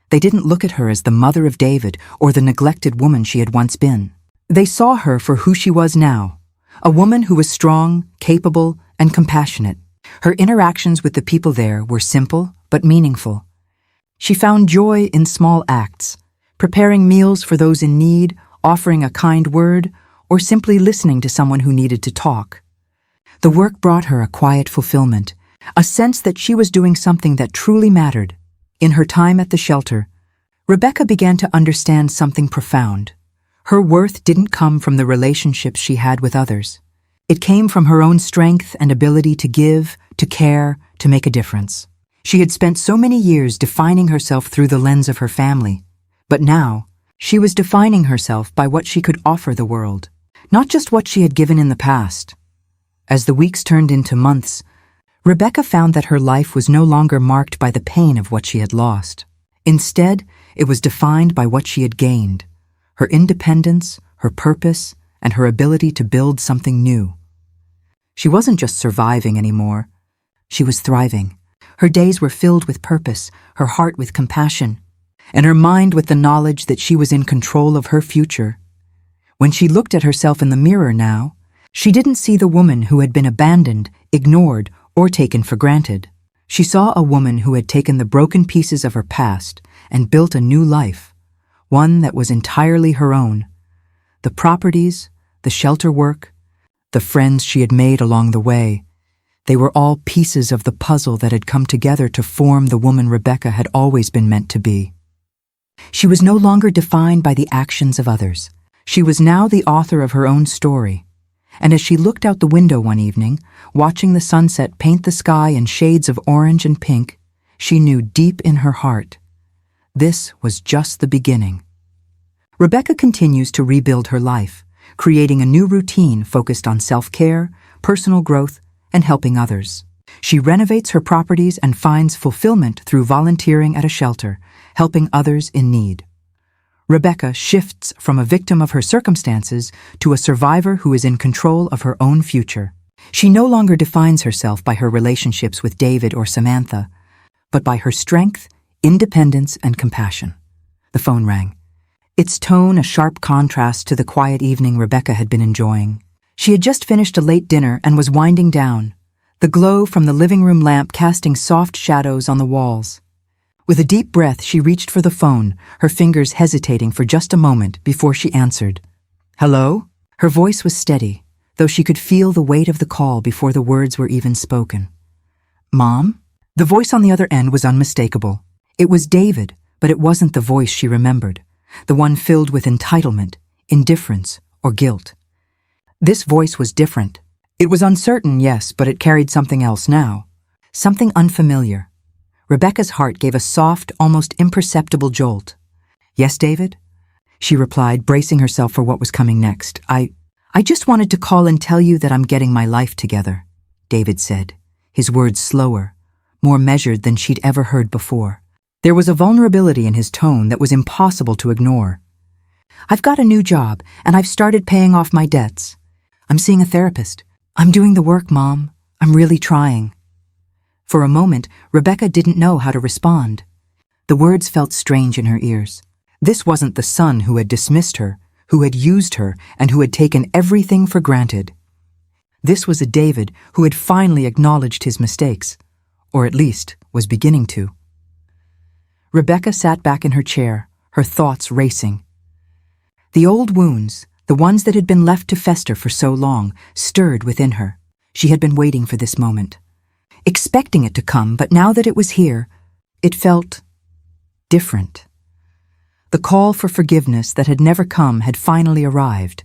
They didn't look at her as the mother of David or the neglected woman she had once been. They saw her for who she was now, a woman who was strong, capable, and compassionate. Her interactions with the people there were simple but meaningful. She found joy in small acts, preparing meals for those in need, offering a kind word, or simply listening to someone who needed to talk. The work brought her a quiet fulfillment, a sense that she was doing something that truly mattered. In her time at the shelter, Rebecca began to understand something profound. Her worth didn't come from the relationships she had with others. It came from her own strength and ability to give, to care, to make a difference. She had spent so many years defining herself through the lens of her family, but now she was defining herself by what she could offer the world, not just what she had given in the past. As the weeks turned into months, Rebecca found that her life was no longer marked by the pain of what she had lost. Instead, it was defined by what she had gained: her independence, her purpose, and her ability to build something new. She wasn't just surviving anymore. She was thriving. Her days were filled with purpose, her heart with compassion, and her mind with the knowledge that she was in control of her future. When she looked at herself in the mirror now, she didn't see the woman who had been abandoned, ignored, or taken for granted. She saw a woman who had taken the broken pieces of her past and built a new life, one that was entirely her own. The properties, the shelter work, the friends she had made along the way, they were all pieces of the puzzle that had come together to form the woman Rebecca had always been meant to be. She was no longer defined by the actions of others. She was now the author of her own story. And as she looked out the window one evening, watching the sunset paint the sky in shades of orange and pink, she knew deep in her heart, this was just the beginning. Rebecca continues to rebuild her life, creating a new routine focused on self-care, personal growth, and helping others. She renovates her properties and finds fulfillment through volunteering at a shelter, helping others in need. Rebecca shifts from a victim of her circumstances to a survivor who is in control of her own future. She no longer defines herself by her relationships with David or Samantha, but by her strength, independence, and compassion. The phone rang. Its tone a sharp contrast to the quiet evening Rebecca had been enjoying. She had just finished a late dinner and was winding down, the glow from the living room lamp casting soft shadows on the walls. With a deep breath, she reached for the phone, her fingers hesitating for just a moment before she answered. "Hello?" Her voice was steady, though she could feel the weight of the call before the words were even spoken. "Mom?" The voice on the other end was unmistakable. It was David, but it wasn't the voice she remembered, the one filled with entitlement, indifference, or guilt. This voice was different. It was uncertain, yes, but it carried something else now, something unfamiliar. Rebecca's heart gave a soft, almost imperceptible jolt. "Yes, David?" she replied, bracing herself for what was coming next. I just wanted to call and tell you that I'm getting my life together," David said, his words slower, more measured than she'd ever heard before. There was a vulnerability in his tone that was impossible to ignore. "I've got a new job, and I've started paying off my debts. I'm seeing a therapist. I'm doing the work, Mom. I'm really trying." For a moment, Rebecca didn't know how to respond. The words felt strange in her ears. This wasn't the son who had dismissed her, who had used her, and who had taken everything for granted. This was a David who had finally acknowledged his mistakes, or at least was beginning to. Rebecca sat back in her chair, her thoughts racing. The old wounds, the ones that had been left to fester for so long, stirred within her. She had been waiting for this moment, expecting it to come, but now that it was here, it felt different. The call for forgiveness that had never come had finally arrived.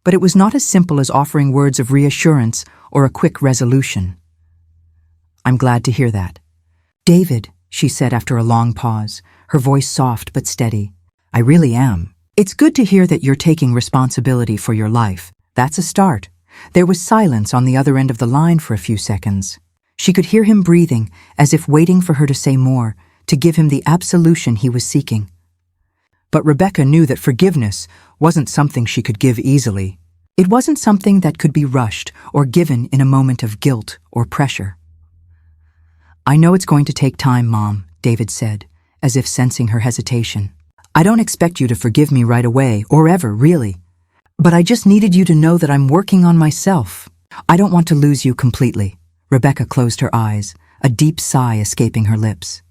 But it was not as simple as offering words of reassurance or a quick resolution. "I'm glad to hear that." "David," she said after a long pause, her voice soft but steady, "I really am. It's good to hear that you're taking responsibility for your life. That's a start." There was silence on the other end of the line for a few seconds. She could hear him breathing, as if waiting for her to say more, to give him the absolution he was seeking. But Rebecca knew that forgiveness wasn't something she could give easily. It wasn't something that could be rushed or given in a moment of guilt or pressure. "I know it's going to take time, Mom," David said, as if sensing her hesitation. "I don't expect you to forgive me right away, or ever, really. But I just needed you to know that I'm working on myself. I don't want to lose you completely." Rebecca closed her eyes, a deep sigh escaping her lips.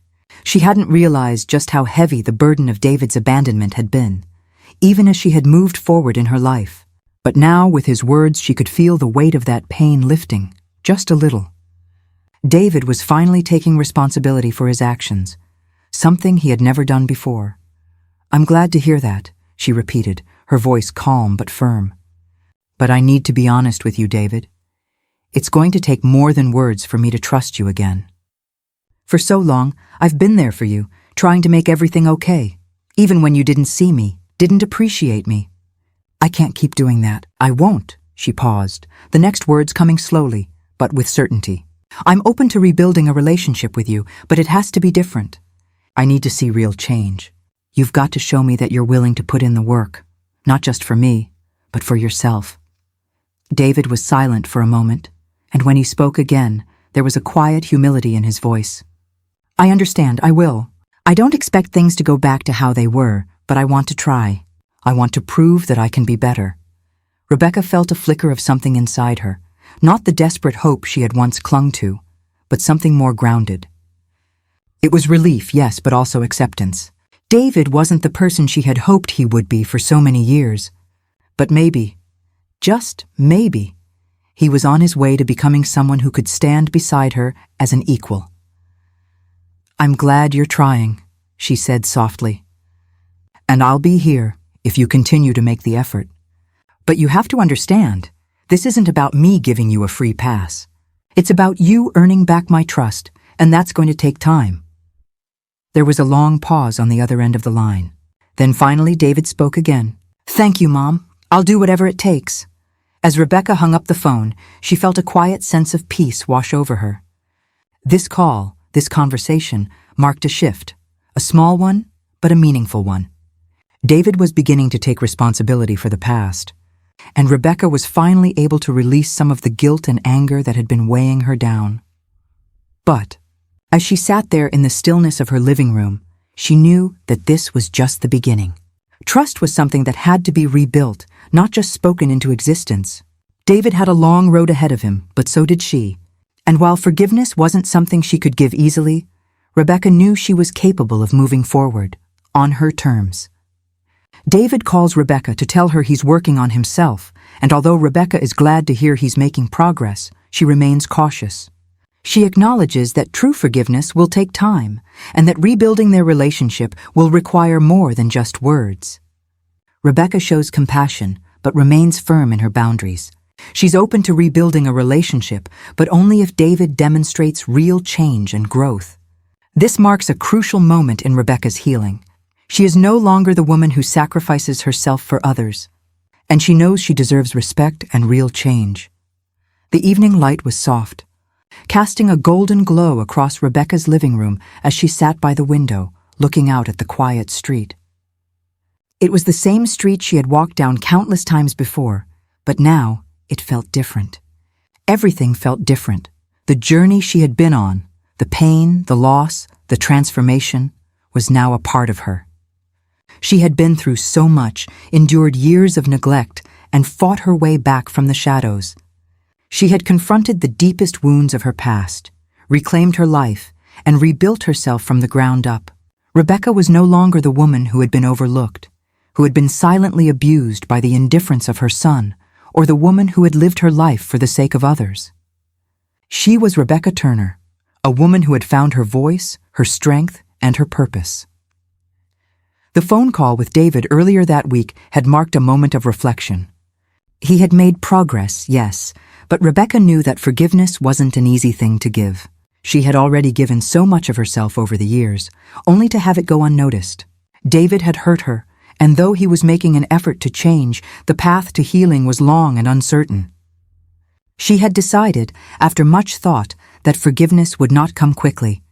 She hadn't realized just how heavy the burden of David's abandonment had been, even as she had moved forward in her life. But now, with his words, she could feel the weight of that pain lifting, just a little. David was finally taking responsibility for his actions, something he had never done before. "I'm glad to hear that," she repeated, her voice calm but firm. "But I need to be honest with you, David. It's going to take more than words for me to trust you again. For so long, I've been there for you, trying to make everything okay, even when you didn't see me, didn't appreciate me. I can't keep doing that. I won't." She paused, the next words coming slowly, but with certainty. "I'm open to rebuilding a relationship with you, but it has to be different. I need to see real change. You've got to show me that you're willing to put in the work, not just for me, but for yourself." David was silent for a moment, and when he spoke again, there was a quiet humility in his voice. "I understand, I will. I don't expect things to go back to how they were, but I want to try. I want to prove that I can be better." Rebecca felt a flicker of something inside her, not the desperate hope she had once clung to, but something more grounded. It was relief, yes, but also acceptance. David wasn't the person she had hoped he would be for so many years. But maybe, just maybe, he was on his way to becoming someone who could stand beside her as an equal. "I'm glad you're trying," she said softly. "And I'll be here if you continue to make the effort. But you have to understand, this isn't about me giving you a free pass. It's about you earning back my trust, and that's going to take time." There was a long pause on the other end of the line. Then finally David spoke again. "Thank you, Mom. I'll do whatever it takes." As Rebecca hung up the phone, she felt a quiet sense of peace wash over her. This call, this conversation, marked a shift, a small one, but a meaningful one. David was beginning to take responsibility for the past, and Rebecca was finally able to release some of the guilt and anger that had been weighing her down. But, as she sat there in the stillness of her living room, she knew that this was just the beginning. Trust was something that had to be rebuilt, not just spoken into existence. David had a long road ahead of him, but so did she. And while forgiveness wasn't something she could give easily, Rebecca knew she was capable of moving forward, on her terms. David calls Rebecca to tell her he's working on himself, and although Rebecca is glad to hear he's making progress, she remains cautious. She acknowledges that true forgiveness will take time, and that rebuilding their relationship will require more than just words. Rebecca shows compassion, but remains firm in her boundaries. She's open to rebuilding a relationship, but only if David demonstrates real change and growth. This marks a crucial moment in Rebecca's healing. She is no longer the woman who sacrifices herself for others, and she knows she deserves respect and real change. The evening light was soft, casting a golden glow across Rebecca's living room as she sat by the window, looking out at the quiet street. It was the same street she had walked down countless times before, but now it felt different. Everything felt different. The journey she had been on, the pain, the loss, the transformation, was now a part of her. She had been through so much, endured years of neglect, and fought her way back from the shadows. She had confronted the deepest wounds of her past, reclaimed her life, and rebuilt herself from the ground up. Rebecca was no longer the woman who had been overlooked, who had been silently abused by the indifference of her son, or the woman who had lived her life for the sake of others. She was Rebecca Turner, a woman who had found her voice, her strength, and her purpose. The phone call with David earlier that week had marked a moment of reflection. He had made progress, yes, but Rebecca knew that forgiveness wasn't an easy thing to give. She had already given so much of herself over the years, only to have it go unnoticed. David had hurt her, and though he was making an effort to change, the path to healing was long and uncertain. She had decided, after much thought, that forgiveness would not come quickly.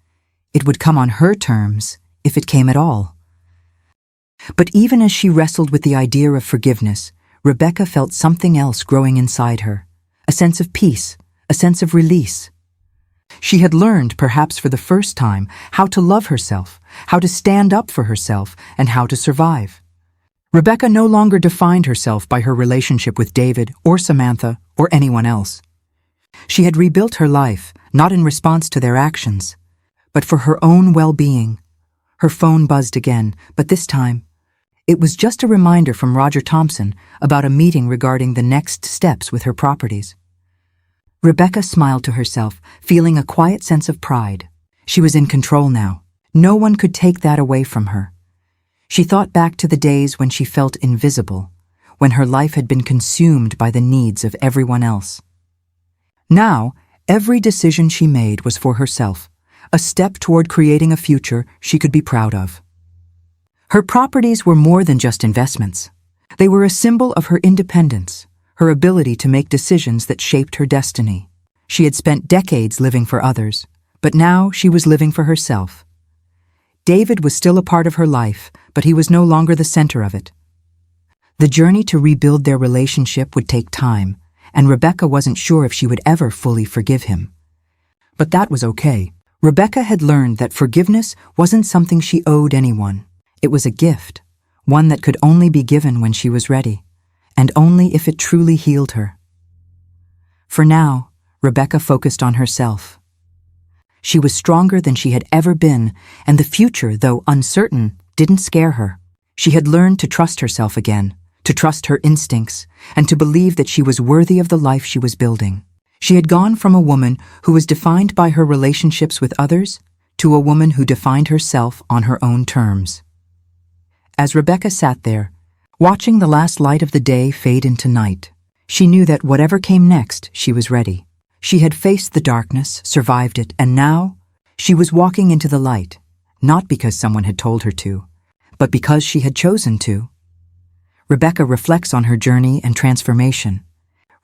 It would come on her terms, if it came at all. But even as she wrestled with the idea of forgiveness, Rebecca felt something else growing inside her, a sense of peace, a sense of release. She had learned, perhaps for the first time, how to love herself, how to stand up for herself, and how to survive. Rebecca no longer defined herself by her relationship with David or Samantha or anyone else. She had rebuilt her life, not in response to their actions, but for her own well-being. Her phone buzzed again, but this time, it was just a reminder from Roger Thompson about a meeting regarding the next steps with her properties. Rebecca smiled to herself, feeling a quiet sense of pride. She was in control now. No one could take that away from her. She thought back to the days when she felt invisible, when her life had been consumed by the needs of everyone else. Now, every decision she made was for herself, a step toward creating a future she could be proud of. Her properties were more than just investments. They were a symbol of her independence, her ability to make decisions that shaped her destiny. She had spent decades living for others, but now she was living for herself. David was still a part of her life, but he was no longer the center of it. The journey to rebuild their relationship would take time, and Rebecca wasn't sure if she would ever fully forgive him. But that was okay. Rebecca had learned that forgiveness wasn't something she owed anyone. It was a gift, one that could only be given when she was ready, and only if it truly healed her. For now, Rebecca focused on herself. She was stronger than she had ever been, and the future, though uncertain, didn't scare her. She had learned to trust herself again, to trust her instincts, and to believe that she was worthy of the life she was building. She had gone from a woman who was defined by her relationships with others to a woman who defined herself on her own terms. As Rebecca sat there, watching the last light of the day fade into night, she knew that whatever came next, she was ready. She had faced the darkness, survived it, and now she was walking into the light, not because someone had told her to, but because she had chosen to. Rebecca reflects on her journey and transformation,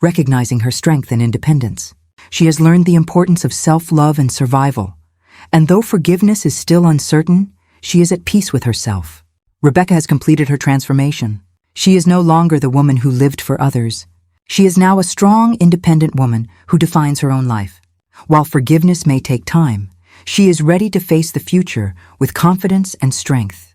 recognizing her strength and independence. She has learned the importance of self-love and survival, and though forgiveness is still uncertain, she is at peace with herself. Rebecca has completed her transformation. She is no longer the woman who lived for others. She is now a strong, independent woman who defines her own life. While forgiveness may take time, she is ready to face the future with confidence and strength.